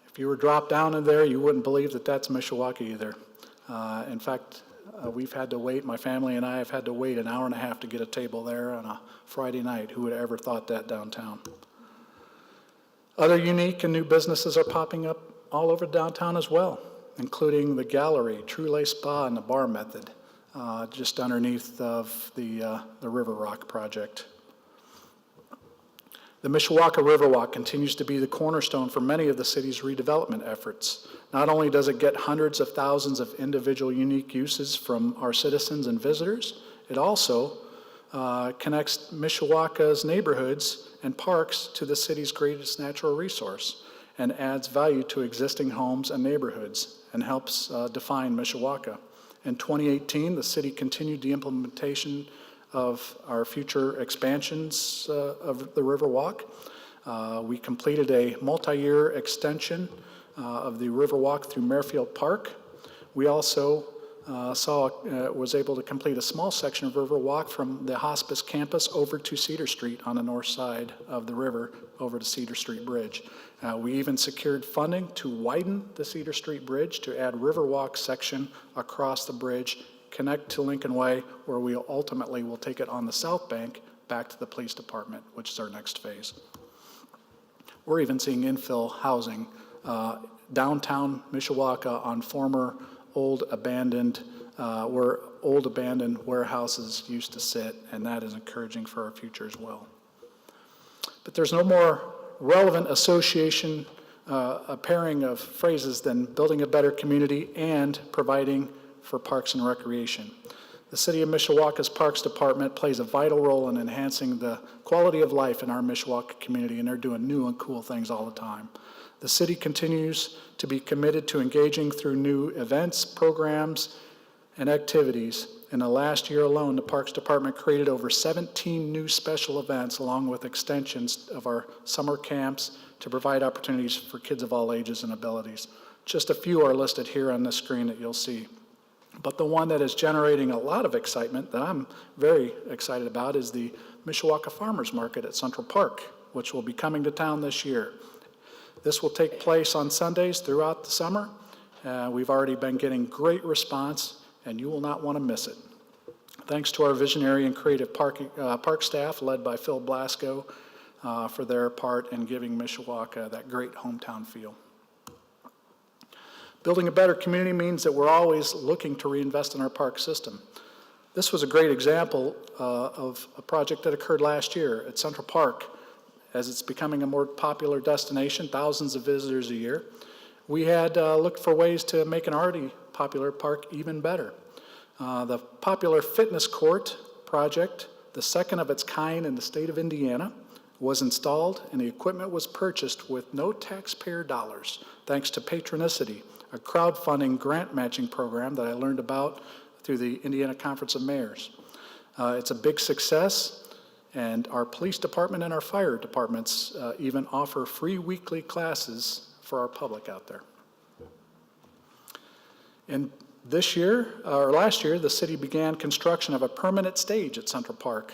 If you were dropped down in there, you wouldn't believe that that's Mishawaka either. In fact, we've had to wait, my family and I have had to wait an hour and a half to get a table there on a Friday night. Who would have ever thought that downtown? Other unique and new businesses are popping up all over downtown as well, including the Gallery, True Lay Spa, and the Bar Method, just underneath of the River Rock project. The Mishawaka Riverwalk continues to be the cornerstone for many of the city's redevelopment efforts. Not only does it get hundreds of thousands of individual unique uses from our citizens and visitors, it also connects Mishawaka's neighborhoods and parks to the city's greatest natural resource and adds value to existing homes and neighborhoods and helps define Mishawaka. In 2018, the city continued the implementation of our future expansions of the Riverwalk. We completed a multi-year extension of the Riverwalk through Merrifield Park. We also was able to complete a small section of Riverwalk from the hospice campus over to Cedar Street on the north side of the river over to Cedar Street Bridge. We even secured funding to widen the Cedar Street Bridge to add Riverwalk section across the bridge, connect to Lincoln Way, where we ultimately will take it on the south bank back to the police department, which is our next phase. We're even seeing infill housing downtown Mishawaka on former old abandoned warehouses used to sit, and that is encouraging for our future as well. But there's no more relevant association, a pairing of phrases than building a better community and providing for parks and recreation. The City of Mishawaka's Parks Department plays a vital role in enhancing the quality of life in our Mishawaka community, and they're doing new and cool things all the time. The city continues to be committed to engaging through new events, programs, and activities. In the last year alone, the Parks Department created over 17 new special events along with extensions of our summer camps to provide opportunities for kids of all ages and abilities. Just a few are listed here on the screen that you'll see. But the one that is generating a lot of excitement that I'm very excited about is the Mishawaka Farmers Market at Central Park, which will be coming to town this year. This will take place on Sundays throughout the summer. We've already been getting great response, and you will not want to miss it. Thanks to our visionary and creative park staff led by Phil Blasco for their part in giving Mishawaka that great hometown feel. Building a better community means that we're always looking to reinvest in our park system. This was a great example of a project that occurred last year at Central Park. As it's becoming a more popular destination, thousands of visitors a year, we had looked for ways to make an already popular park even better. The popular fitness court project, the second of its kind in the state of Indiana, was installed and the equipment was purchased with no taxpayer dollars, thanks to Patronicity, a crowdfunding grant matching program that I learned about through the Indiana Conference of Mayors. It's a big success. And our police department and our fire departments even offer free weekly classes for our public out there. And this year, or last year, the city began construction of a permanent stage at Central Park.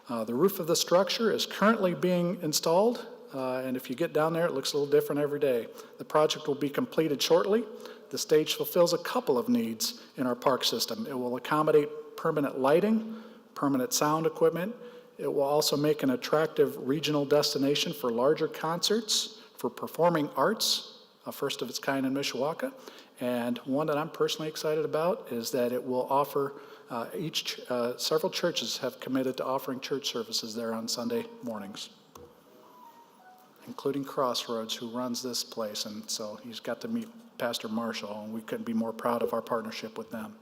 The roof of the structure is currently being installed, and if you get down there, it looks a little different every day. The project will be completed shortly. The stage fulfills a couple of needs in our park system. It will accommodate permanent lighting, permanent sound equipment. It will also make an attractive regional destination for larger concerts, for performing arts, a first of its kind in Mishawaka. And one that I'm personally excited about is that it will offer, several churches have committed to offering church services there on Sunday mornings, including Crossroads, who runs this place. And so he's got to meet Pastor Marshall, and we couldn't be more proud of our partnership with them.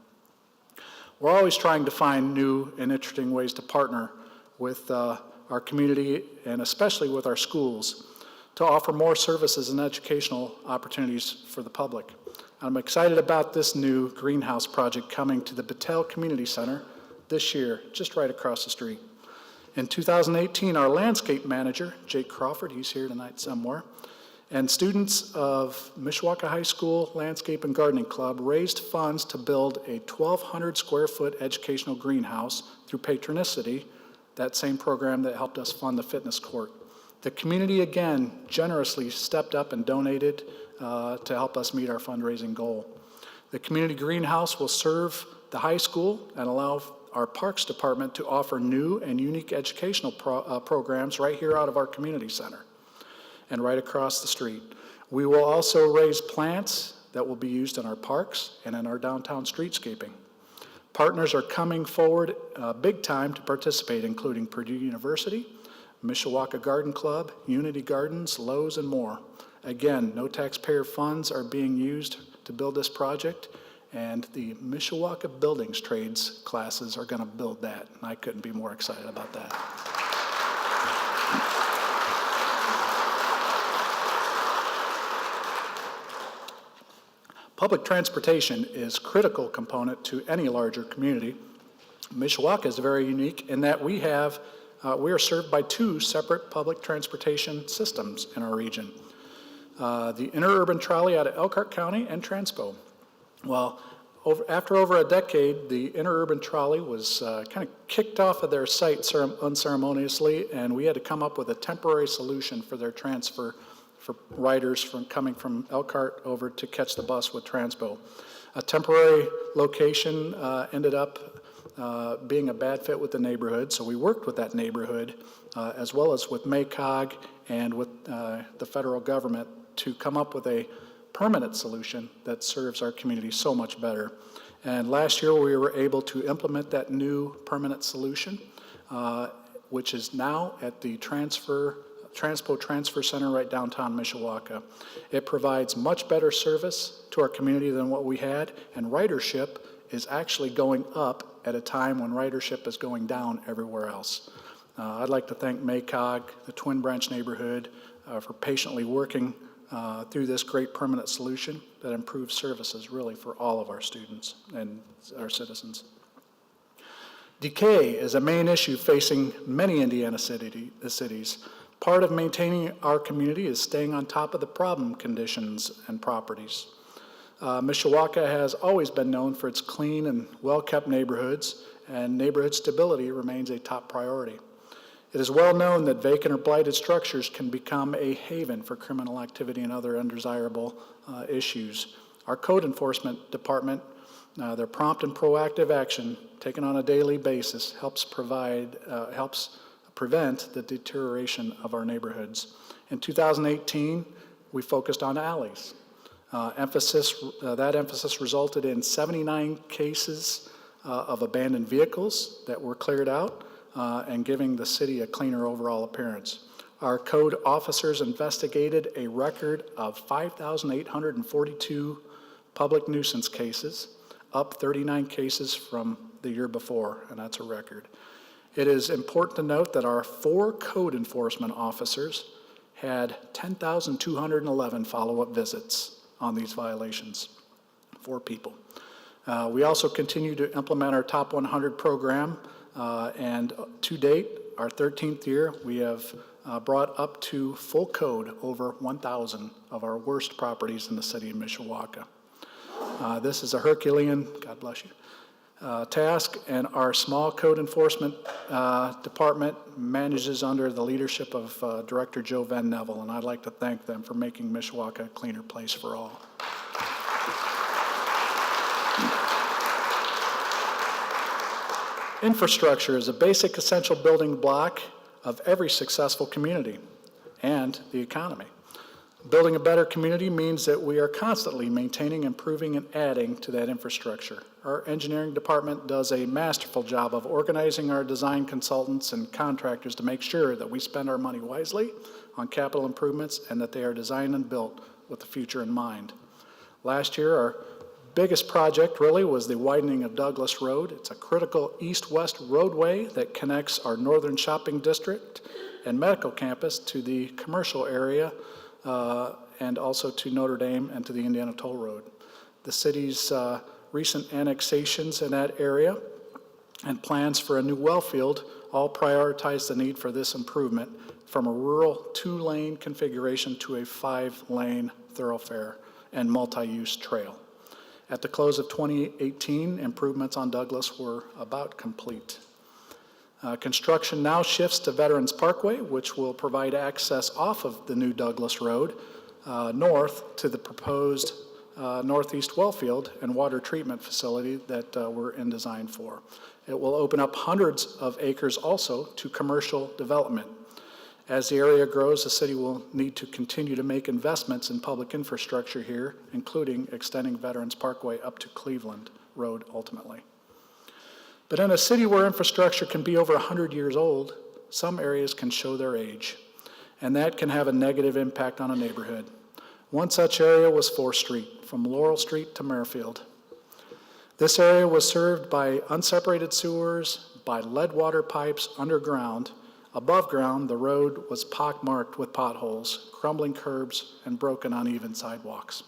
We're always trying to find new and interesting ways to partner with our community and especially with our schools to offer more services and educational opportunities for the public. I'm excited about this new greenhouse project coming to the Battell Community Center this year, just right across the street. In 2018, our landscape manager, Jake Crawford, he's here tonight somewhere, and students of Mishawaka High School Landscape and Gardening Club raised funds to build a 1,200 square foot educational greenhouse through Patronicity, that same program that helped us fund the fitness court. The community again generously stepped up and donated to help us meet our fundraising goal. The community greenhouse will serve the high school and allow our parks department to offer new and unique educational programs right here out of our community center and right across the street. We will also raise plants that will be used in our parks and in our downtown streetscaping. Partners are coming forward big time to participate, including Purdue University, Mishawaka Garden Club, Unity Gardens, Lowe's, and more. Again, no taxpayer funds are being used to build this project, and the Mishawaka Buildings Trades classes are going to build that, and I couldn't be more excited about that. Public transportation is a critical component to any larger community. Mishawaka is very unique in that we are served by two separate public transportation systems in our region. The interurban trolley out of Elkhart County and Transpo. Well, after over a decade, the interurban trolley was kind of kicked off of their site unceremoniously, and we had to come up with a temporary solution for their transfer for riders coming from Elkhart over to catch the bus with Transpo. A temporary location ended up being a bad fit with the neighborhood, so we worked with that neighborhood as well as with MACOG and with the federal government to come up with a permanent solution that serves our community so much better. And last year we were able to implement that new permanent solution, which is now at the Transpo Transfer Center right downtown Mishawaka. It provides much better service to our community than what we had, and ridership is actually going up at a time when ridership is going down everywhere else. I'd like to thank MACOG, the Twin Branch neighborhood, for patiently working through this great permanent solution that improves services really for all of our students and our citizens. Decay is a main issue facing many Indiana cities. Part of maintaining our community is staying on top of the problem conditions and properties. Mishawaka has always been known for its clean and well-kept neighborhoods, and neighborhood stability remains a top priority. It is well known that vacant or blighted structures can become a haven for criminal activity and other undesirable issues. Our code enforcement department, their prompt and proactive action taken on a daily basis helps prevent the deterioration of our neighborhoods. In 2018, we focused on alleys. That emphasis resulted in 79 cases of abandoned vehicles that were cleared out and giving the city a cleaner overall appearance. Our code officers investigated a record of 5,842 public nuisance cases, up 39 cases from the year before, and that's a record. It is important to note that our 4 code enforcement officers had 10,211 follow-up visits on these violations, 4 people. We also continue to implement our Top 100 program, and to date, our 13th year, we have brought up to full code over 1,000 of our worst properties in the city of Mishawaka. This is a Herculean, God bless you, task, and our small code enforcement department manages under the leadership of Director Joe Van Neville, and I'd like to thank them for making Mishawaka a cleaner place for all. Infrastructure is a basic essential building block of every successful community and the economy. Building a better community means that we are constantly maintaining, improving, and adding to that infrastructure. Our engineering department does a masterful job of organizing our design consultants and contractors to make sure that we spend our money wisely on capital improvements and that they are designed and built with the future in mind. Last year, our biggest project really was the widening of Douglas Road. It's a critical east-west roadway that connects our northern shopping district and medical campus to the commercial area and also to Notre Dame and to the Indiana Toll Road. The city's recent annexations in that area and plans for a new well field all prioritize the need for this improvement from a rural 2-lane configuration to a 5-lane thoroughfare and multi-use trail. At the close of 2018, improvements on Douglas were about complete. Construction now shifts to Veterans Parkway, which will provide access off of the new Douglas Road north to the proposed northeast wellfield and water treatment facility that we're in design for. It will open up hundreds of acres also to commercial development. As the area grows, the city will need to continue to make investments in public infrastructure here, including extending Veterans Parkway up to Cleveland Road ultimately. But in a city where infrastructure can be over 100 years old, some areas can show their age, and that can have a negative impact on a neighborhood. One such area was 4th Street, from Laurel Street to Merrifield. This area was served by unseparated sewers, by lead water pipes underground. Above ground, the road was pockmarked with potholes, crumbling curbs, and broken uneven sidewalks.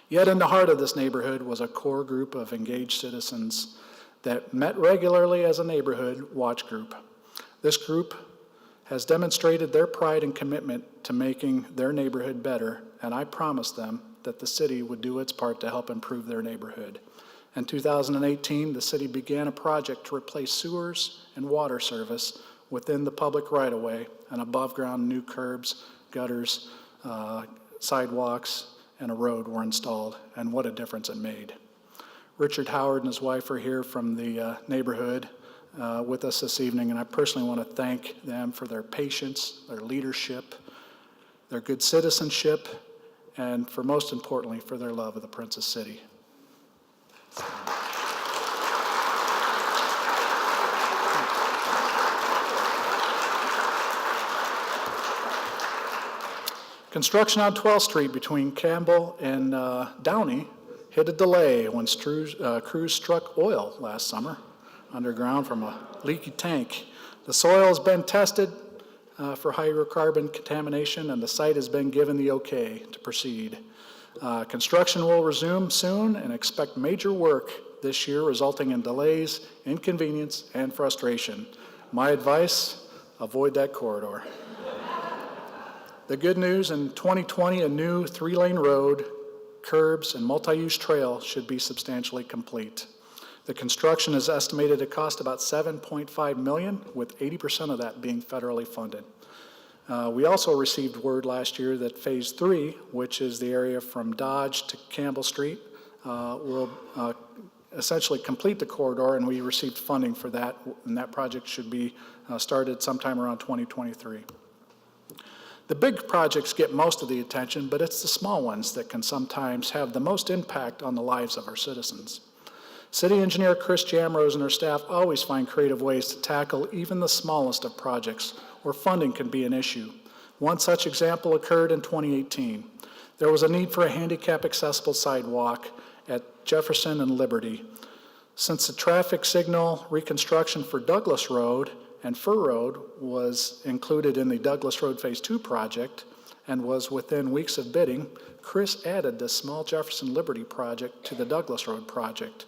Yet in the heart of this neighborhood was a core group of engaged citizens that met regularly as a neighborhood watch group. This group has demonstrated their pride and commitment to making their neighborhood better, and I promised them that the city would do its part to help improve their neighborhood. In 2018, the city began a project to replace sewers and water service within the public right-of-way, and above-ground new curbs, gutters, sidewalks, and a road were installed, and what a difference it made. Richard Howard and his wife are here from the neighborhood with us this evening, and I personally want to thank them for their patience, their leadership, their good citizenship, and for most importantly, for their love of the Princess City. Construction on 12th Street between Campbell and Downey hit a delay when crews struck oil last summer underground from a leaky tank. The soil has been tested for hydrocarbon contamination, and the site has been given the okay to proceed. Construction will resume soon, and expect major work this year, resulting in delays, inconvenience, and frustration. My advice, avoid that corridor. The good news, in 2020, a new 3-lane road, curbs, and multi-use trail should be substantially complete. The construction is estimated to cost about $7.5 million, with 80% of that being federally funded. We also received word last year that Phase 3, which is the area from Dodge to Campbell Street, will essentially complete the corridor, and we received funding for that, and that project should be started sometime around 2023. The big projects get most of the attention, but it's the small ones that can sometimes have the most impact on the lives of our citizens. City Engineer Chris Jamrose and her staff always find creative ways to tackle even the smallest of projects where funding can be an issue. One such example occurred in 2018. There was a need for a handicap-accessible sidewalk at Jefferson and Liberty. Since the traffic signal reconstruction for Douglas Road and Fur Road was included in the Douglas Road Phase 2 project and was within weeks of bidding, Chris added this small Jefferson Liberty project to the Douglas Road project,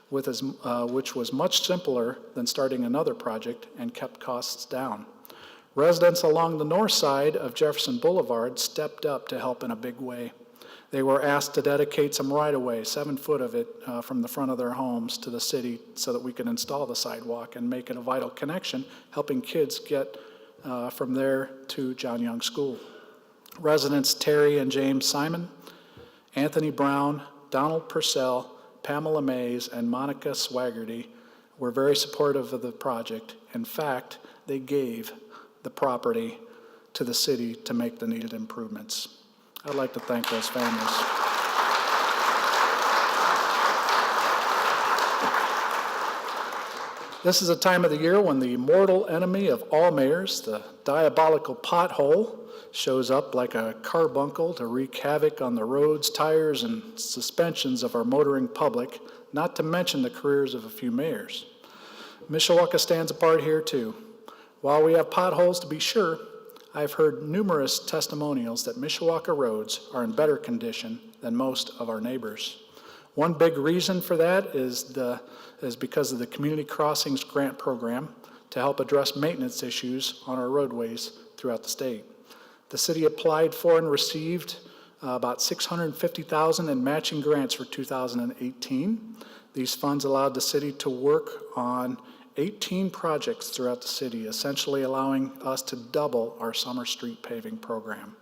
which was much simpler than starting another project and kept costs down. Residents along the north side of Jefferson Boulevard stepped up to help in a big way. They were asked to dedicate some right-of-way, 7 foot of it, from the front of their homes to the city so that we could install the sidewalk and make it a vital connection, helping kids get from there to John Young School. Residents Terry and James Simon, Anthony Brown, Donald Purcell, Pamela Mays, and Monica Swaggerty were very supportive of the project. In fact, they gave the property to the city to make the needed improvements. I'd like to thank those families. This is a time of the year when the mortal enemy of all mayors, the diabolical pothole, shows up like a carbuncle to wreak havoc on the roads, tires, and suspensions of our motoring public, not to mention the careers of a few mayors. Mishawaka stands apart here too. While we have potholes to be sure, I've heard numerous testimonials that Mishawaka roads are in better condition than most of our neighbors. One big reason for that is because of the Community Crossings Grant Program to help address maintenance issues on our roadways throughout the state. The city applied for and received about $650,000 in matching grants for 2018. These funds allowed the city to work on 18 projects throughout the city, essentially allowing us to double our summer street paving program.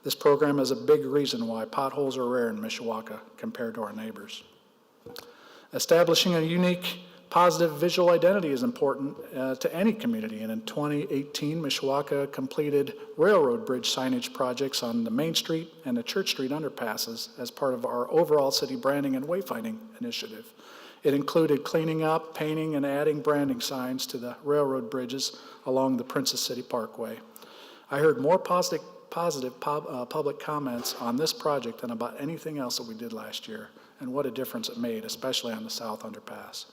This program is a big reason why potholes are rare in Mishawaka compared to our neighbors. Establishing a unique, positive visual identity is important to any community, and in 2018, Mishawaka completed railroad bridge signage projects on the Main Street and the Church Street underpasses as part of our overall city branding and wayfinding initiative. It included cleaning up, painting, and adding branding signs to the railroad bridges along the Princess City Parkway. I heard more positive public comments on this project than about anything else that we did last year, and what a difference it made, especially on the South Underpass.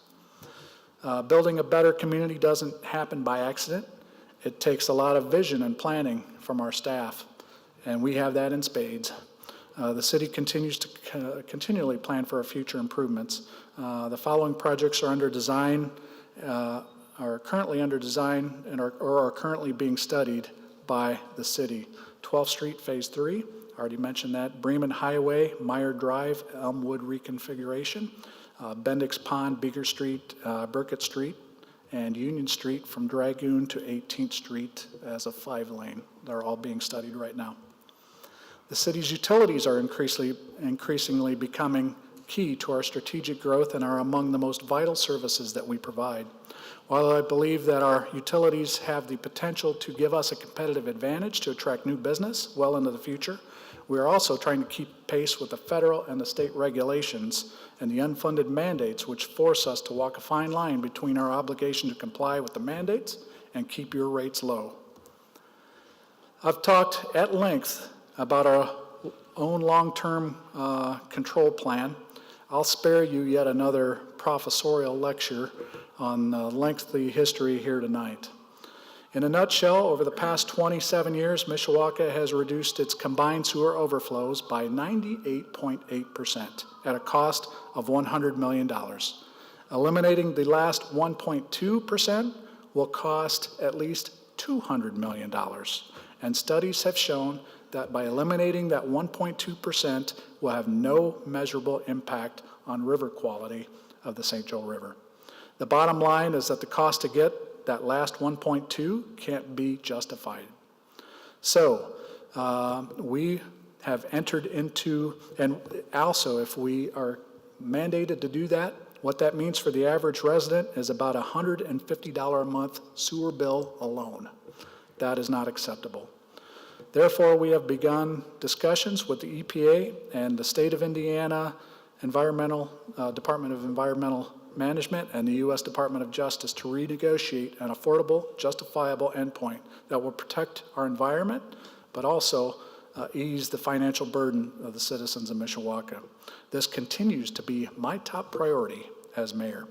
Building a better community doesn't happen by accident. It takes a lot of vision and planning from our staff, and we have that in spades. The city continues to continually plan for our future improvements. The following projects are under design, are currently under design, and are currently being studied by the city. 12th Street Phase 3, I already mentioned that. Bremen Highway, Meyer Drive, Elmwood reconfiguration. Bendix Pond, Beaker Street, Burkett Street, and Union Street from Dragoon to 18th Street as a 5-lane. They're all being studied right now. The city's utilities are increasingly becoming key to our strategic growth and are among the most vital services that we provide. While I believe that our utilities have the potential to give us a competitive advantage to attract new business well into the future, we are also trying to keep pace with the federal and the state regulations and the unfunded mandates which force us to walk a fine line between our obligation to comply with the mandates and keep your rates low. I've talked at length about our own long-term control plan. I'll spare you yet another professorial lecture on lengthy history here tonight. In a nutshell, over the past 27 years, Mishawaka has reduced its combined sewer overflows by 98.8% at a cost of $100 million. Eliminating the last 1.2% will cost at least $200 million. And studies have shown that by eliminating that 1.2% will have no measurable impact on river quality of the St. Joe River. The bottom line is that the cost to get that last 1.2 can't be justified. So we have entered into, and also if we are mandated to do that, what that means for the average resident is about $150 a month sewer bill alone. That is not acceptable. Therefore, we have begun discussions with the EPA and the State of Indiana Department of Environmental Management and the U.S. Department of Justice to renegotiate an affordable, justifiable endpoint that will protect our environment, but also ease the financial burden of the citizens of Mishawaka. This continues to be my top priority as mayor.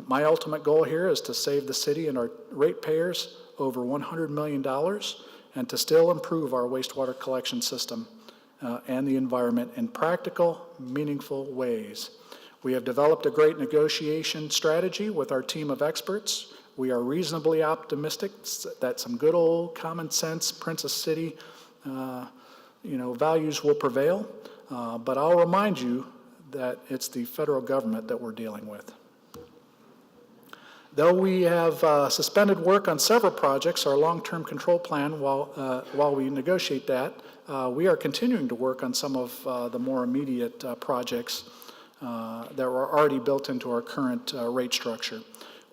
My ultimate goal here is to save the city and our ratepayers over $100 million and to still improve our wastewater collection system and the environment in practical, meaningful ways. We have developed a great negotiation strategy with our team of experts. We are reasonably optimistic that some good old common sense Princess City values will prevail, but I'll remind you that it's the federal government that we're dealing with. Though we have suspended work on several projects, our long-term control plan, while we negotiate that, we are continuing to work on some of the more immediate projects that were already built into our current rate structure.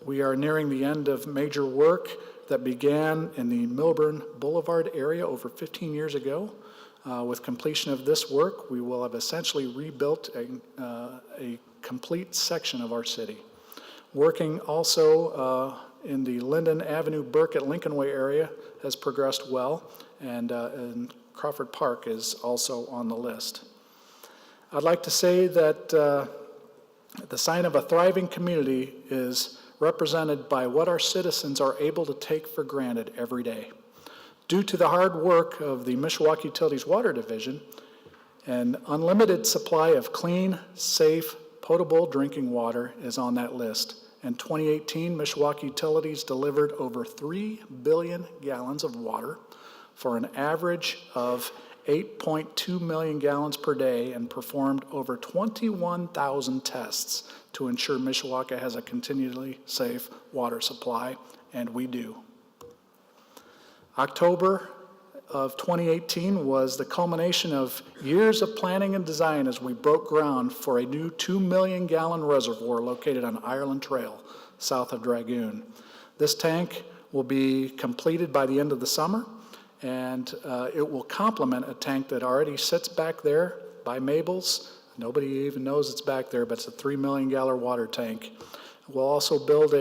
We are nearing the end of major work that began in the Milburn Boulevard area over 15 years ago. With completion of this work, we will have essentially rebuilt a complete section of our city. Working also in the Linden Avenue, Burkett, Lincoln Way area has progressed well, and Crawford Park is also on the list. I'd like to say that the sign of a thriving community is represented by what our citizens are able to take for granted every day. Due to the hard work of the Mishawaka Utilities Water Division, an unlimited supply of clean, safe, potable drinking water is on that list. In 2018, Mishawaka Utilities delivered over 3 billion gallons of water for an average of 8.2 million gallons per day and performed over 21,000 tests to ensure Mishawaka has a continually safe water supply, and we do. October of 2018 was the culmination of years of planning and design as we broke ground for a new 2 million gallon reservoir located on Ireland Trail, south of Dragoon. This tank will be completed by the end of the summer, and it will complement a tank that already sits back there by Mabel's. Nobody even knows it's back there, but it's a 3 million gallon water tank. We'll also build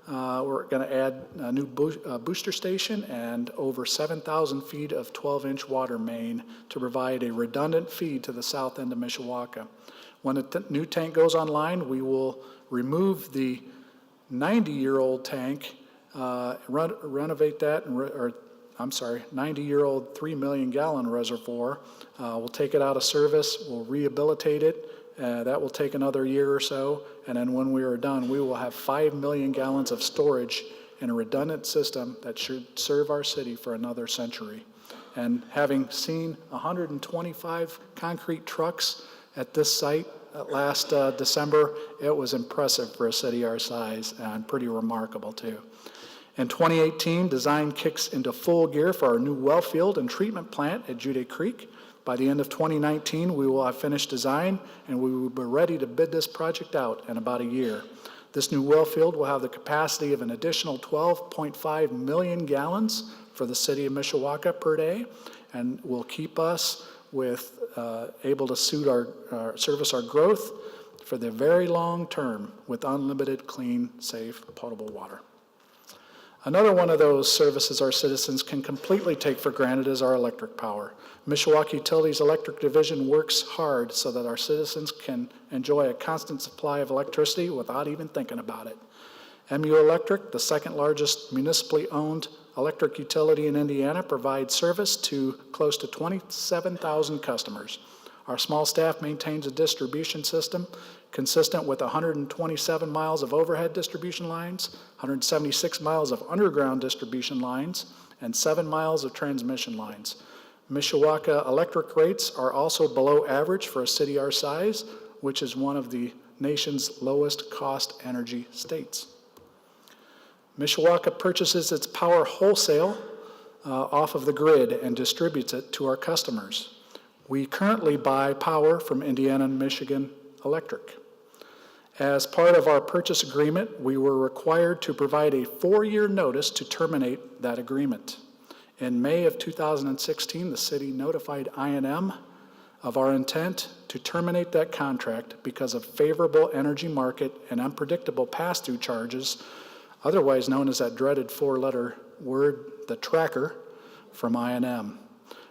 we're going to add a new booster station and over 7,000 feet of 12-inch water main to provide a redundant feed to the south end of Mishawaka. When the new tank goes online, we will remove the 90-year-old tank, renovate that, 90-year-old 3 million gallon reservoir. We'll take it out of service, we'll rehabilitate it. That will take another year or so, and then when we are done, we will have 5 million gallons of storage in a redundant system that should serve our city for another century. And having seen 125 concrete trucks at this site last December, it was impressive for a city our size and pretty remarkable too. In 2018, design kicks into full gear for our new well field and treatment plant at Jude Creek. By the end of 2019, we will have finished design, and we will be ready to bid this project out in about a year. This new well field will have the capacity of an additional 12.5 million gallons for the city of Mishawaka per day, and will keep us with able to service our growth for the very long term with unlimited, clean, safe, potable water. Another one of those services our citizens can completely take for granted is our electric power. Mishawaka Utilities Electric Division works hard so that our citizens can enjoy a constant supply of electricity without even thinking about it. MU Electric, the second largest municipally owned electric utility in Indiana, provides service to close to 27,000 customers. Our small staff maintains a distribution system consistent with 127 miles of overhead distribution lines, 176 miles of underground distribution lines, and 7 miles of transmission lines. Mishawaka electric rates are also below average for a city our size, which is one of the nation's lowest cost energy states. Mishawaka purchases its power wholesale off of the grid and distributes it to our customers. We currently buy power from Indiana and Michigan Electric. As part of our purchase agreement, we were required to provide a 4-year notice to terminate that agreement. In May of 2016, the city notified I&M of our intent to terminate that contract because of favorable energy market and unpredictable pass-through charges, otherwise known as that dreaded 4-letter word, the tracker, from I&M.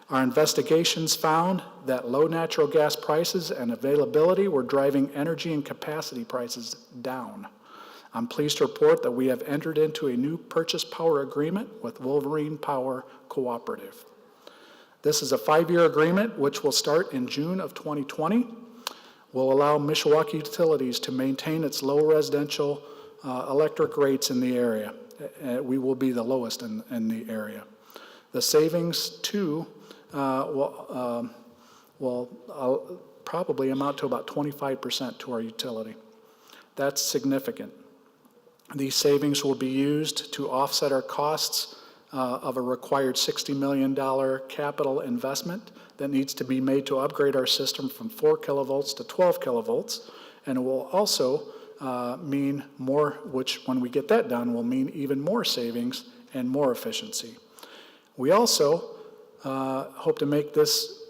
Our investigations found that low natural gas prices and availability were driving energy and capacity prices down. I'm pleased to report that we have entered into a new purchase power agreement with Wolverine Power Cooperative. This is a 5-year agreement which will start in June of 2020, will allow Mishawaka Utilities to maintain its low residential electric rates in the area. We will be the lowest in the area. The savings too will probably amount to about 25% to our utility. That's significant. These savings will be used to offset our costs of a required $60 million capital investment that needs to be made to upgrade our system from 4 kilovolts to 12 kilovolts, and it will also mean more, which when we get that done will mean even more savings and more efficiency. We also hope to make this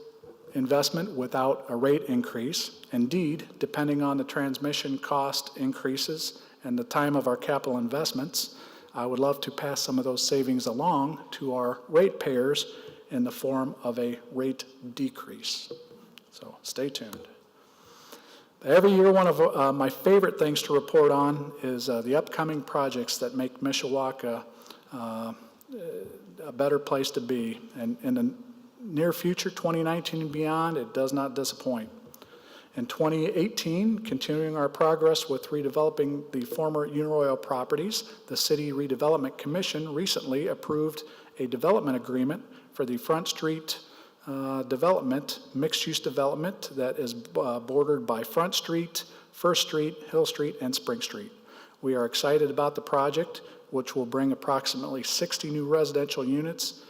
investment without a rate increase. Indeed, depending on the transmission cost increases and the time of our capital investments, I would love to pass some of those savings along to our ratepayers in the form of a rate decrease. So stay tuned. Every year, one of my favorite things to report on is the upcoming projects that make Mishawaka a better place to be. And in the near future, 2019 and beyond, it does not disappoint. In 2018, continuing our progress with redeveloping the former Uniroyal properties, the City Redevelopment Commission recently approved a development agreement for the Front Street development, mixed-use development that is bordered by Front Street, First Street, Hill Street, and Spring Street. We are excited about the project, which will bring approximately 60 new residential units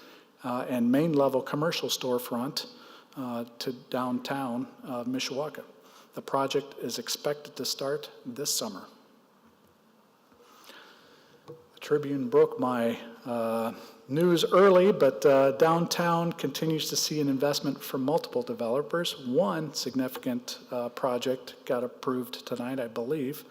and main-level commercial storefront to downtown Mishawaka. The project is expected to start this summer. The Tribune broke my news early, but downtown continues to see an investment from multiple developers. One significant project got approved tonight, I believe,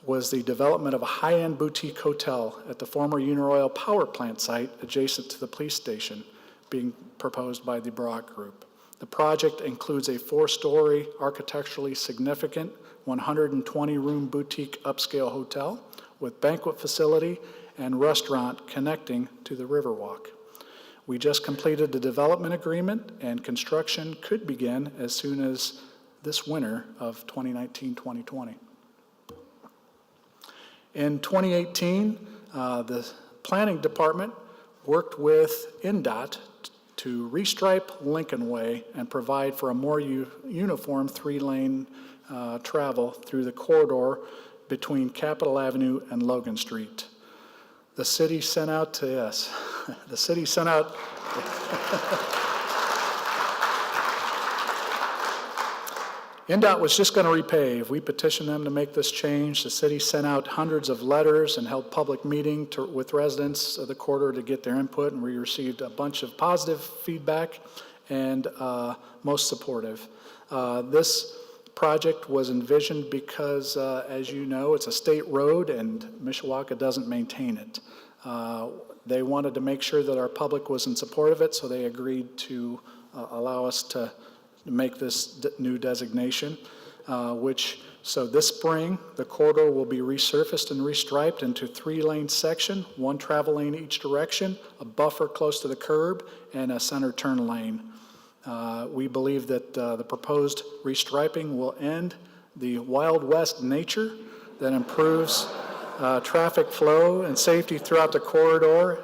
was the development of a high-end boutique hotel at the former Uniroyal power plant site adjacent to the police station, being proposed by the Brock Group. The project includes a 4-story, architecturally significant, 120-room boutique upscale hotel with banquet facility and restaurant connecting to the Riverwalk. We just completed the development agreement, and construction could begin as soon as this winter of 2019-2020. In 2018, the planning department worked with INDOT to restripe Lincoln Way and provide for a more uniform 3-lane travel through the corridor between Capitol Avenue and Logan Street. The city sent out to us. The city sent out. NDOT was just going to repave. We petitioned them to make this change. The city sent out hundreds of letters and held public meeting with residents of the corridor to get their input, and we received a bunch of positive feedback and most supportive. This project was envisioned because, as you know, it's a state road and Mishawaka doesn't maintain it. They wanted to make sure that our public was in support of it, so they agreed to allow us to make this new designation, so this spring, the corridor will be resurfaced and restriped into 3-lane section, 1 travel lane each direction, a buffer close to the curb, and a center turn lane. We believe that the proposed restriping will end the Wild West nature that improves traffic flow and safety throughout the corridor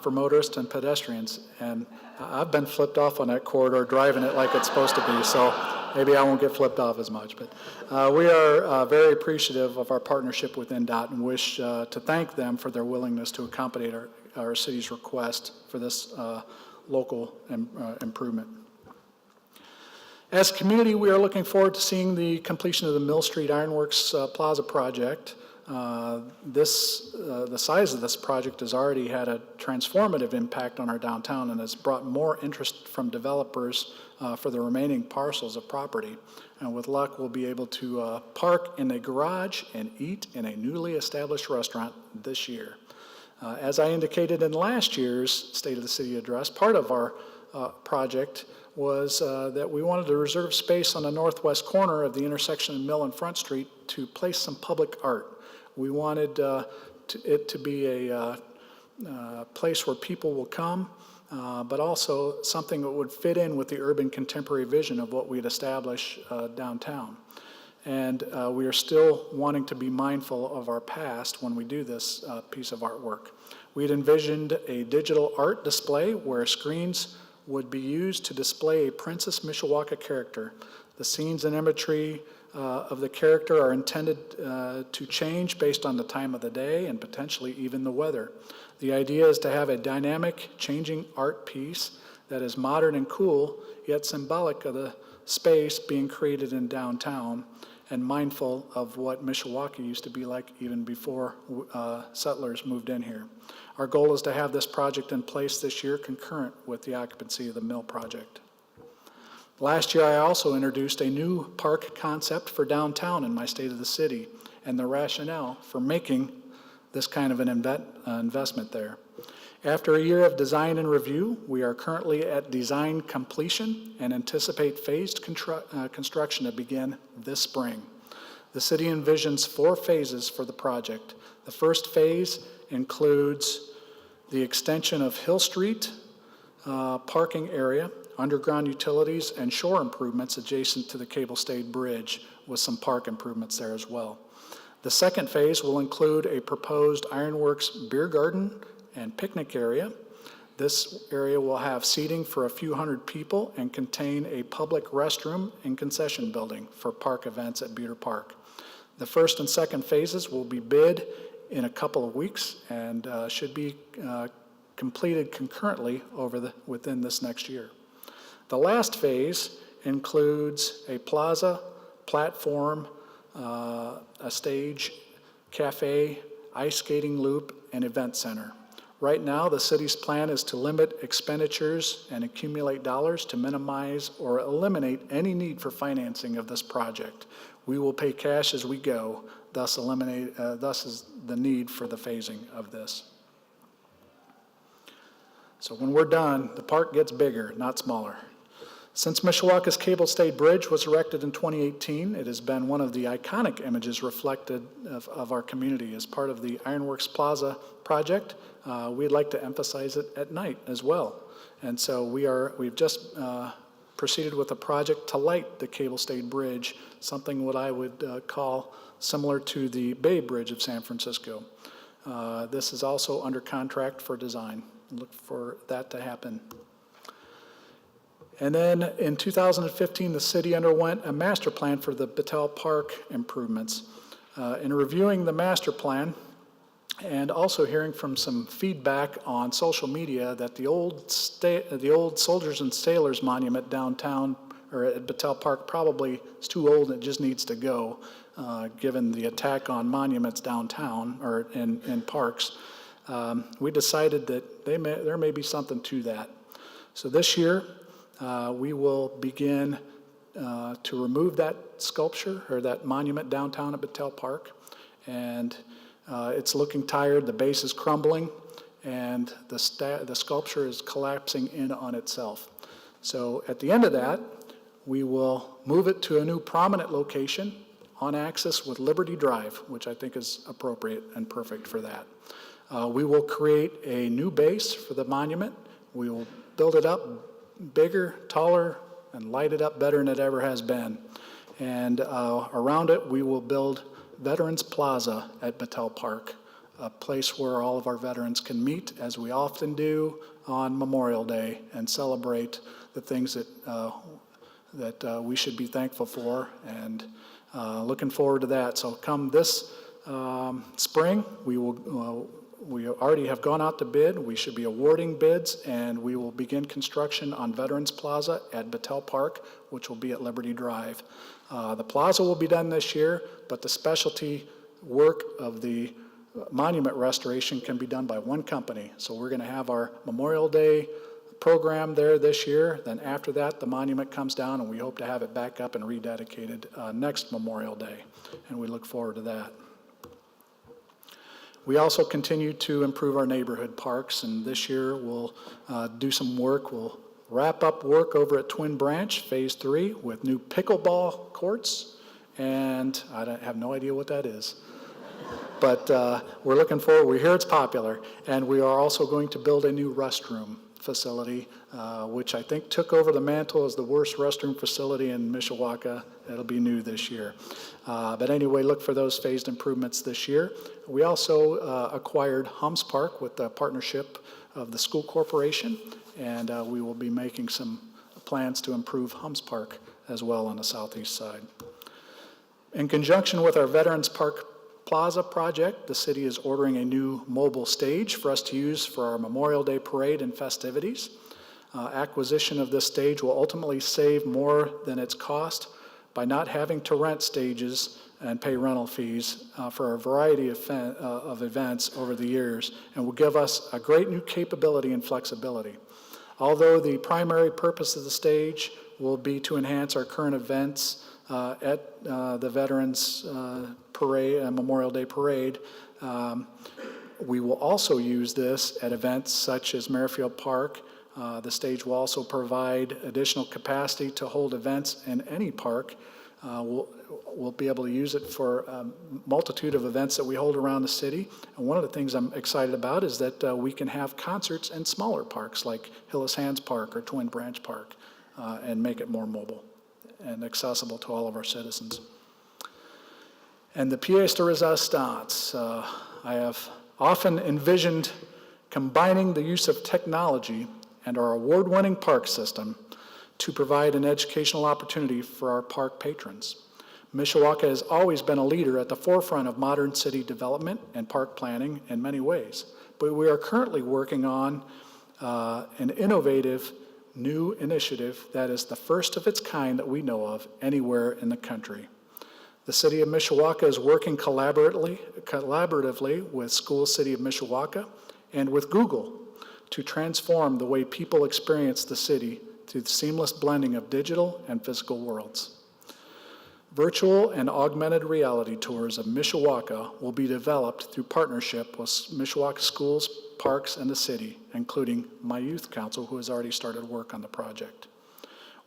for motorists and pedestrians. And I've been flipped off on that corridor driving it like it's supposed to be, so maybe I won't get flipped off as much. But we are very appreciative of our partnership with NDOT and wish to thank them for their willingness to accommodate our city's request for this local improvement. As a community, we are looking forward to seeing the completion of the Mill Street Ironworks Plaza project. The size of this project has already had a transformative impact on our downtown and has brought more interest from developers for the remaining parcels of property. And with luck, we'll be able to park in a garage and eat in a newly established restaurant this year. As I indicated in last year's State of the City address, part of our project was that we wanted to reserve space on the northwest corner of the intersection of Mill and Front Street to place some public art. We wanted it to be a place where people will come, but also something that would fit in with the urban contemporary vision of what we'd establish downtown. And we are still wanting to be mindful of our past when we do this piece of artwork. We'd envisioned a digital art display where screens would be used to display a Princess Mishawaka character. The scenes and imagery of the character are intended to change based on the time of the day and potentially even the weather. The idea is to have a dynamic, changing art piece that is modern and cool, yet symbolic of the space being created in downtown and mindful of what Mishawaka used to be like even before settlers moved in here. Our goal is to have this project in place this year concurrent with the occupancy of the mill project. Last year, I also introduced a new park concept for downtown in my State of the City and the rationale for making this kind of an investment there. After a year of design and review, we are currently at design completion and anticipate phased construction to begin this spring. The city envisions 4 phases for the project. The first phase includes the extension of Hill Street parking area, underground utilities, and shore improvements adjacent to the cable-stayed bridge with some park improvements there as well. The second phase will include a proposed Ironworks beer garden and picnic area. This area will have seating for a few hundred people and contain a public restroom and concession building for park events at Buter Park. The first and second phases will be bid in a couple of weeks and should be completed concurrently within this next year. The last phase includes a plaza, platform, a stage, cafe, ice skating loop, and event center. Right now, the city's plan is to limit expenditures and accumulate dollars to minimize or eliminate any need for financing of this project. We will pay cash as we go, thus is the need for the phasing of this. So when we're done, the park gets bigger, not smaller. Since Mishawaka's cable-stayed bridge was erected in 2018, it has been one of the iconic images reflected of our community. As part of the Ironworks Plaza project, we'd like to emphasize it at night as well. And so we've just proceeded with a project to light the cable-stayed bridge, something what I would call similar to the Bay Bridge of San Francisco. This is also under contract for design. Look for that to happen. And then in 2015, the city underwent a master plan for the Battell Park improvements. In reviewing the master plan and also hearing from some feedback on social media that the old Soldiers and Sailors Monument downtown or at Battell Park probably is too old and it just needs to go, given the attack on monuments downtown or in parks. We decided that there may be something to that. So this year, we will begin to remove that sculpture or that monument downtown at Battell Park. And it's looking tired, the base is crumbling, and the sculpture is collapsing in on itself. So at the end of that, we will move it to a new prominent location on axis with Liberty Drive, which I think is appropriate and perfect for that. We will create a new base for the monument. We will build it up bigger, taller, and light it up better than it ever has been. And around it, we will build Veterans Plaza at Battell Park, a place where all of our veterans can meet, as we often do on Memorial Day, and celebrate the things that we should be thankful for, and looking forward to that. So come this spring, we already have gone out to bid. We should be awarding bids, and we will begin construction on Veterans Plaza at Battell Park, which will be at Liberty Drive. The plaza will be done this year, but the specialty work of the monument restoration can be done by one company. So we're going to have our Memorial Day program there this year. Then after that, the monument comes down, and we hope to have it back up and rededicated next Memorial Day, and we look forward to that. We also continue to improve our neighborhood parks, and this year we'll do some work. We'll wrap up work over at Twin Branch, Phase 3, with new pickleball courts, and I have no idea what that is. But we're looking forward. We hear it's popular, and we are also going to build a new restroom facility, which I think took over the mantle as the worst restroom facility in Mishawaka. It'll be new this year. But anyway, look for those phased improvements this year. We also acquired Hums Park with the partnership of the school corporation, and we will be making some plans to improve Hums Park as well on the southeast side. In conjunction with our Veterans Park Plaza project, the city is ordering a new mobile stage for us to use for our Memorial Day parade and festivities. Acquisition of this stage will ultimately save more than its cost by not having to rent stages and pay rental fees for a variety of events over the years, and will give us a great new capability and flexibility. Although the primary purpose of the stage will be to enhance our current events at the Veterans Parade, Memorial Day Parade, we will also use this at events such as Merrifield Park. The stage will also provide additional capacity to hold events in any park. We'll be able to use it for a multitude of events that we hold around the city. And one of the things I'm excited about is that we can have concerts in smaller parks like Hillis Hands Park or Twin Branch Park and make it more mobile and accessible to all of our citizens. And the pièce de résistance, I have often envisioned combining the use of technology and our award-winning park system to provide an educational opportunity for our park patrons. Mishawaka has always been a leader at the forefront of modern city development and park planning in many ways, but we are currently working on an innovative new initiative that is the first of its kind that we know of anywhere in the country. The City of Mishawaka is working collaboratively with School City of Mishawaka and with Google to transform the way people experience the city through the seamless blending of digital and physical worlds. Virtual and augmented reality tours of Mishawaka will be developed through partnership with Mishawaka schools, parks, and the city, including my youth council, who has already started work on the project.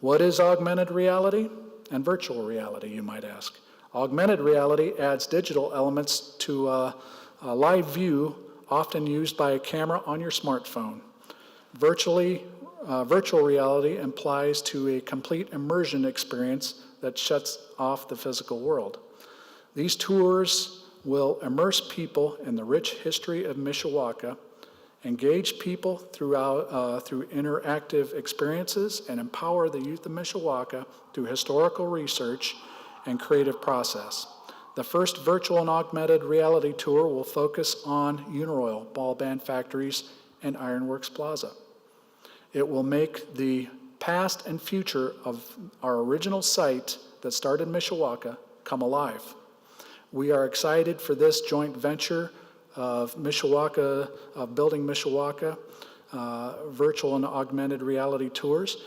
What is augmented reality and virtual reality, you might ask? Augmented reality adds digital elements to a live view often used by a camera on your smartphone. Virtual reality implies to a complete immersion experience that shuts off the physical world. These tours will immerse people in the rich history of Mishawaka, engage people through interactive experiences, and empower the youth of Mishawaka through historical research and creative process. The first virtual and augmented reality tour will focus on Uniroyal, ball band factories, and Ironworks Plaza. It will make the past and future of our original site that started Mishawaka come alive. We are excited for this joint venture of Mishawaka, of building Mishawaka, virtual and augmented reality tours.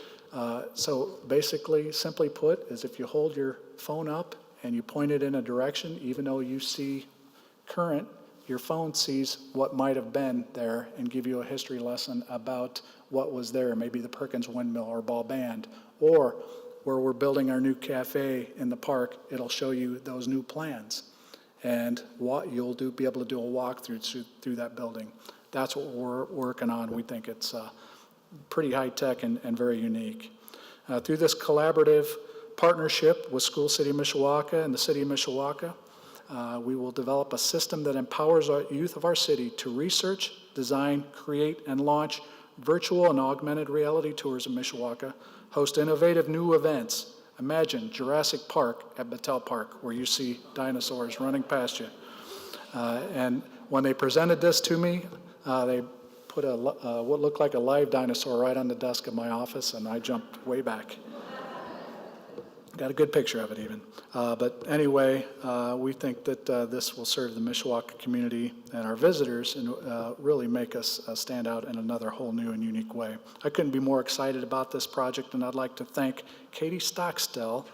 So basically, simply put, is if you hold your phone up and you point it in a direction, even though you see current, your phone sees what might have been there and give you a history lesson about what was there, maybe the Perkins Windmill or Ball Band, or where we're building our new cafe in the park, it'll show you those new plans. And what you'll be able to do a walkthrough through that building. That's what we're working on. We think it's pretty high tech and very unique. Through this collaborative partnership with School City of Mishawaka and the City of Mishawaka, we will develop a system that empowers our youth of our city to research, design, create, and launch virtual and augmented reality tours in Mishawaka, host innovative new events. Imagine Jurassic Park at Battell Park, where you see dinosaurs running past you. And when they presented this to me, they put what looked like a live dinosaur right on the desk of my office, and I jumped way back. Got a good picture of it even. But anyway, we think that this will serve the Mishawaka community and our visitors and really make us stand out in another whole new and unique way. I couldn't be more excited about this project, and I'd like to thank Katie Stockstill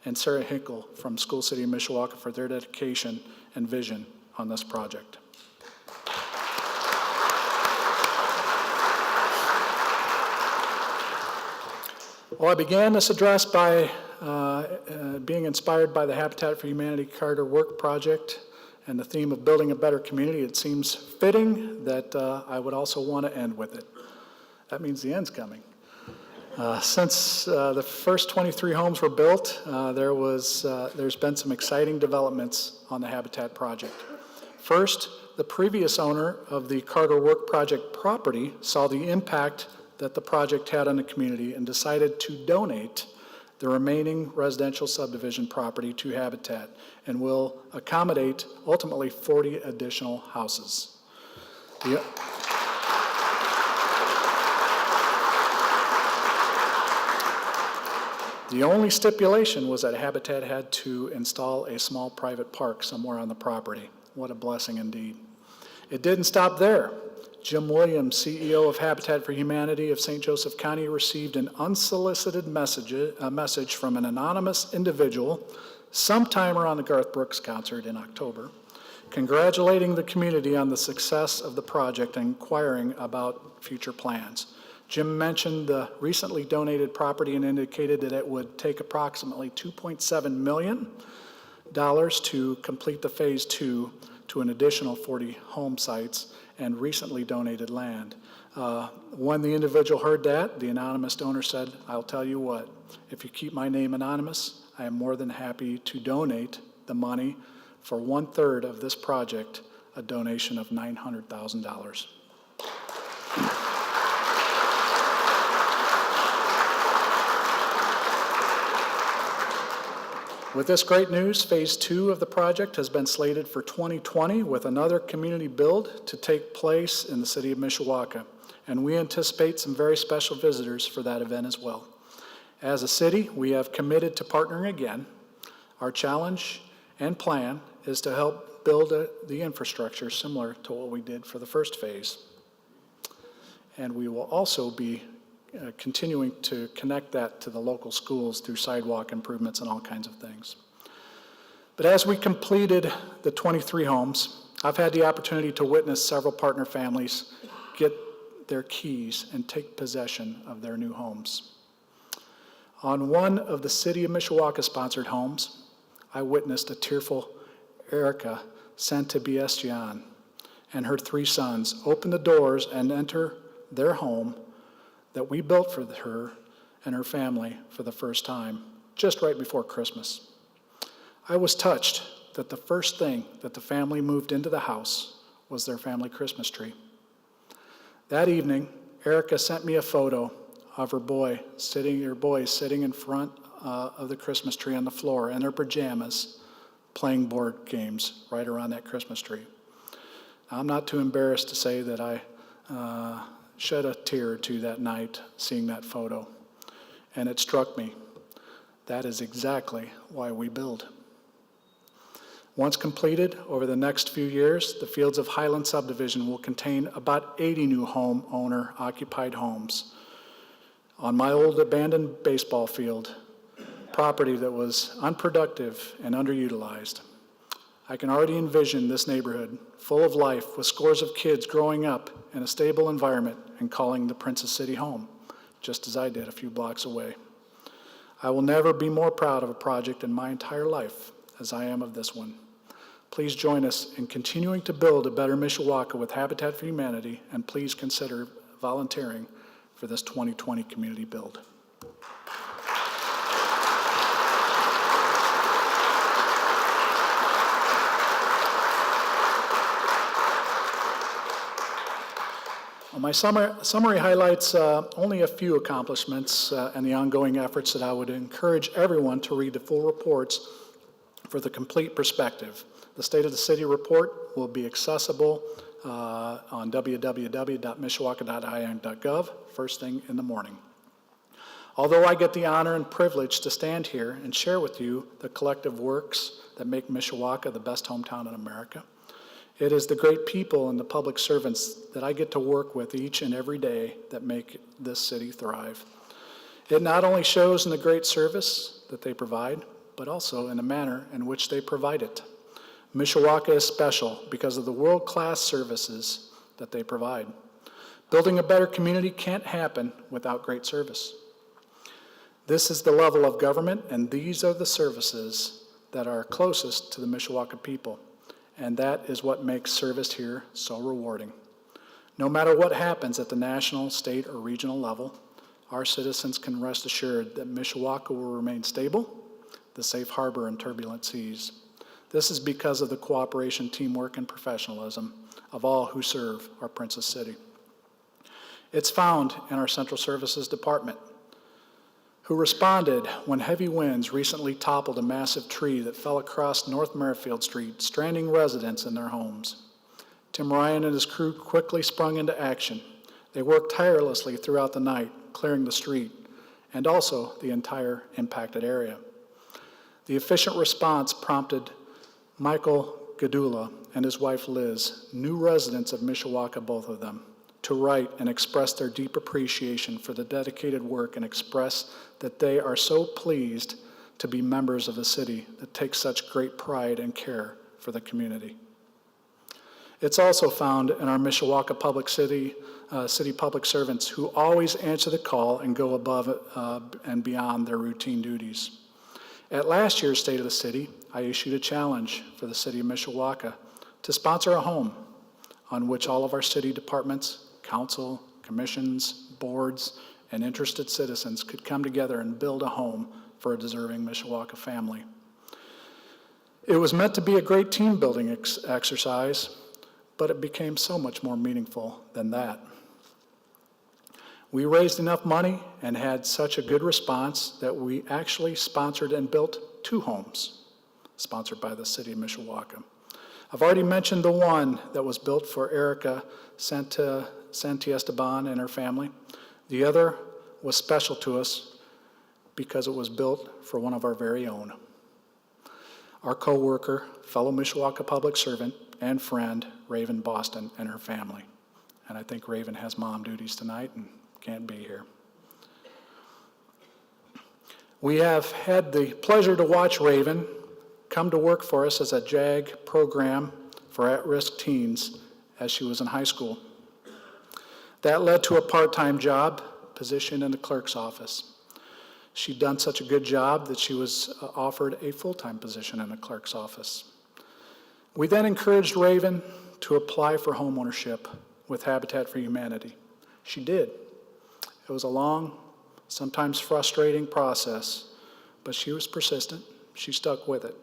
and Sarah Hinkle from School City of Mishawaka for their dedication and vision on this project. Well, I began this address by being inspired by the Habitat for Humanity Carter Work Project and the theme of building a better community. It seems fitting that I would also want to end with it. That means the end's coming. Since the first 23 homes were built, there's been some exciting developments on the Habitat project. First, the previous owner of the Carter Work Project property saw the impact that the project had on the community and decided to donate the remaining residential subdivision property to Habitat and will accommodate ultimately 40 additional houses. The only stipulation was that Habitat had to install a small private park somewhere on the property. What a blessing indeed. It didn't stop there. Jim Williams, CEO of Habitat for Humanity of St. Joseph County, received an unsolicited message from an anonymous individual sometime around the Garth Brooks concert in October, congratulating the community on the success of the project and inquiring about future plans. Jim mentioned the recently donated property and indicated that it would take approximately $2.7 million to complete the phase 2 to an additional 40 home sites and recently donated land. When the individual heard that, the anonymous donor said, "I'll tell you what, if you keep my name anonymous, I am more than happy to donate the money for 1/3 of this project, a donation of $900,000. With this great news, phase 2 of the project has been slated for 2020 with another community build to take place in the city of Mishawaka. And we anticipate some very special visitors for that event as well. As a city, we have committed to partnering again. Our challenge and plan is to help build the infrastructure similar to what we did for the first phase. And we will also be continuing to connect that to the local schools through sidewalk improvements and all kinds of things. But as we completed the 23 homes, I've had the opportunity to witness several partner families get their keys and take possession of their new homes. On one of the City of Mishawaka-sponsored homes, I witnessed a tearful Erica Santibiestian and her 3 sons open the doors and enter their home that we built for her and her family for the first time, just right before Christmas. I was touched that the first thing that the family moved into the house was their family Christmas tree. That evening, Erica sent me a photo of her boys sitting in front of the Christmas tree on the floor in their pajamas, playing board games right around that Christmas tree. I'm not too embarrassed to say that I shed a tear or two that night seeing that photo. and it struck me. That is exactly why we build. Once completed, over the next few years, the Fields of Highland subdivision will contain about 80 new homeowner-occupied homes. On my old abandoned baseball field, property that was unproductive and underutilized, I can already envision this neighborhood full of life with scores of kids growing up in a stable environment and calling the Princess City home, just as I did a few blocks away. I will never be more proud of a project in my entire life as I am of this one. Please join us in continuing to build a better Mishawaka with Habitat for Humanity, and please consider volunteering for this 2020 community build. My summary highlights only a few accomplishments and the ongoing efforts that I would encourage everyone to read the full reports for the complete perspective. The State of the City report will be accessible on www.mishawaka.in.gov first thing in the morning. Although I get the honor and privilege to stand here and share with you the collective works that make Mishawaka the best hometown in America, it is the great people and the public servants that I get to work with each and every day that make this city thrive. It not only shows in the great service that they provide, but also in the manner in which they provide it. Mishawaka is special because of the world-class services that they provide. Building a better community can't happen without great service. This is the level of government, and these are the services that are closest to the Mishawaka people. And that is what makes service here so rewarding. No matter what happens at the national, state, or regional level, our citizens can rest assured that Mishawaka will remain stable, the safe harbor in turbulent seas. This is because of the cooperation, teamwork, and professionalism of all who serve our Princess City. It's found in our Central Services Department, who responded when heavy winds recently toppled a massive tree that fell across North Merrifield Street, stranding residents in their homes. Tim Ryan and his crew quickly sprung into action. They worked tirelessly throughout the night, clearing the street and also the entire impacted area. The efficient response prompted Michael Gadula and his wife Liz, new residents of Mishawaka, both of them, to write and express their deep appreciation for the dedicated work and express that they are so pleased to be members of a city that takes such great pride and care for the community. It's also found in our Mishawaka public city public servants who always answer the call and go above and beyond their routine duties. At last year's State of the City, I issued a challenge for the city of Mishawaka to sponsor a home on which all of our city departments, council, commissions, boards, and interested citizens could come together and build a home for a deserving Mishawaka family. It was meant to be a great team-building exercise, but it became so much more meaningful than that. We raised enough money and had such a good response that we actually sponsored and built 2 homes, sponsored by the city of Mishawaka. I've already mentioned the one that was built for Erica Santiesteban and her family. The other was special to us because it was built for one of our very own. Our co-worker, fellow Mishawaka public servant, and friend, Raven Boston, and her family. And I think Raven has mom duties tonight and can't be here. We have had the pleasure to watch Raven come to work for us as a JAG program for at-risk teens as she was in high school. That led to a part-time job position in the clerk's office. She'd done such a good job that she was offered a full-time position in the clerk's office. We then encouraged Raven to apply for homeownership with Habitat for Humanity. She did. It was a long, sometimes frustrating process, but she was persistent. She stuck with it.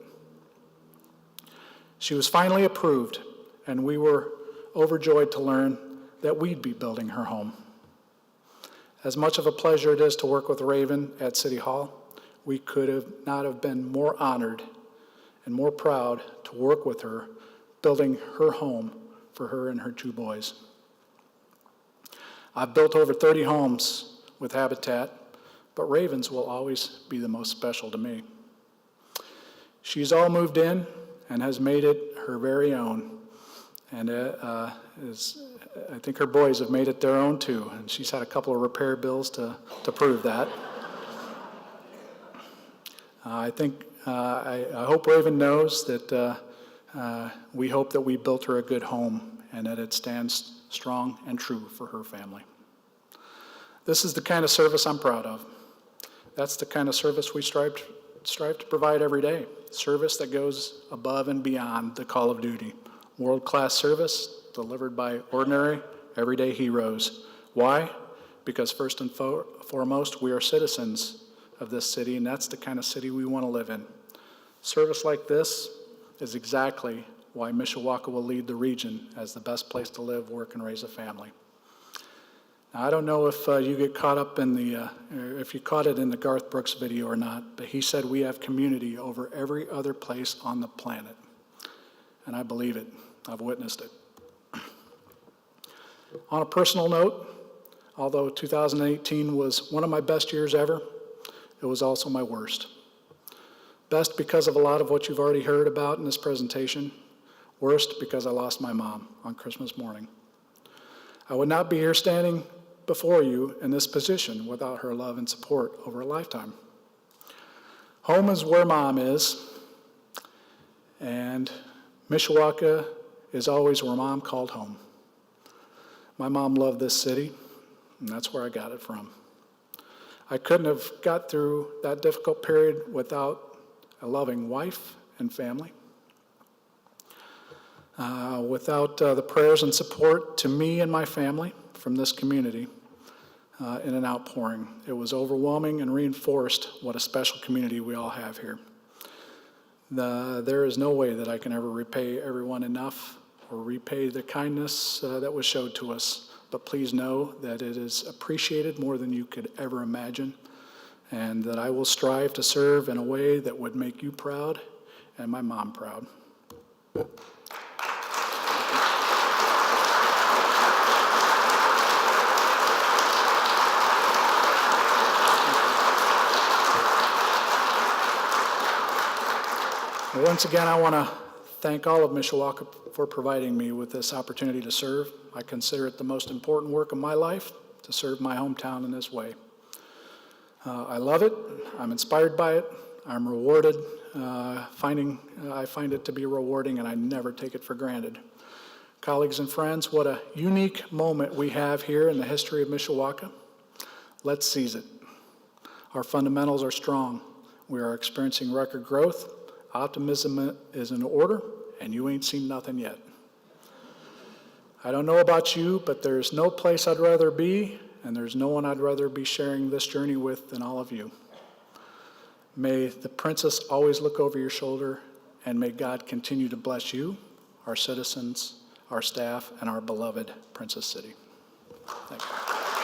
She was finally approved, and we were overjoyed to learn that we'd be building her home. As much of a pleasure it is to work with Raven at City Hall, we could not have been more honored and more proud to work with her, building her home for her and her 2 boys. I've built over 30 homes with Habitat but Ravens will always be the most special to me. She's all moved in and has made it her very own. And I think her boys have made it their own too. And she's had a couple of repair bills to prove that. I hope Raven knows that we hope that we built her a good home and that it stands strong and true for her family. This is the kind of service I'm proud of. That's the kind of service we strive to provide every day. Service that goes above and beyond the call of duty. World-class service delivered by ordinary, everyday heroes. Why? Because first and foremost, we are citizens of this city, and that's the kind of city we want to live in. Service like this is exactly why Mishawaka will lead the region as the best place to live, work, and raise a family. Now, I don't know if you get caught up in if you caught it in the Garth Brooks video or not, but he said we have community over every other place on the planet. And I believe it. I've witnessed it. On a personal note, although 2018 was one of my best years ever, it was also my worst. Best because of a lot of what you've already heard about in this presentation. Worst because I lost my mom on Christmas morning. I would not be here standing before you in this position without her love and support over a lifetime. Home is where Mom is, and Mishawaka is always where Mom called home. My mom loved this city, and that's where I got it from. I couldn't have got through that difficult period without a loving wife and family. Without the prayers and support to me and my family from this community in an outpouring. It was overwhelming and reinforced what a special community we all have here. There is no way that I can ever repay everyone enough or repay the kindness that was showed to us. But please know that it is appreciated more than you could ever imagine, and that I will strive to serve in a way that would make you proud and my mom proud. Once again, I want to thank all of Mishawaka for providing me with this opportunity to serve. I consider it the most important work of my life to serve my hometown in this way. I love it. I'm inspired by it. I'm rewarded. I find it to be rewarding, and I never take it for granted. Colleagues and friends, what a unique moment we have here in the history of Mishawaka. Let's seize it. Our fundamentals are strong. We are experiencing record growth. Optimism is in order, and you ain't seen nothing yet. I don't know about you, but there's no place I'd rather be, and there's no one I'd rather be sharing this journey with than all of you. May the princess always look over your shoulder, and may God continue to bless you, our citizens, our staff, and our beloved Princess City. Thank you.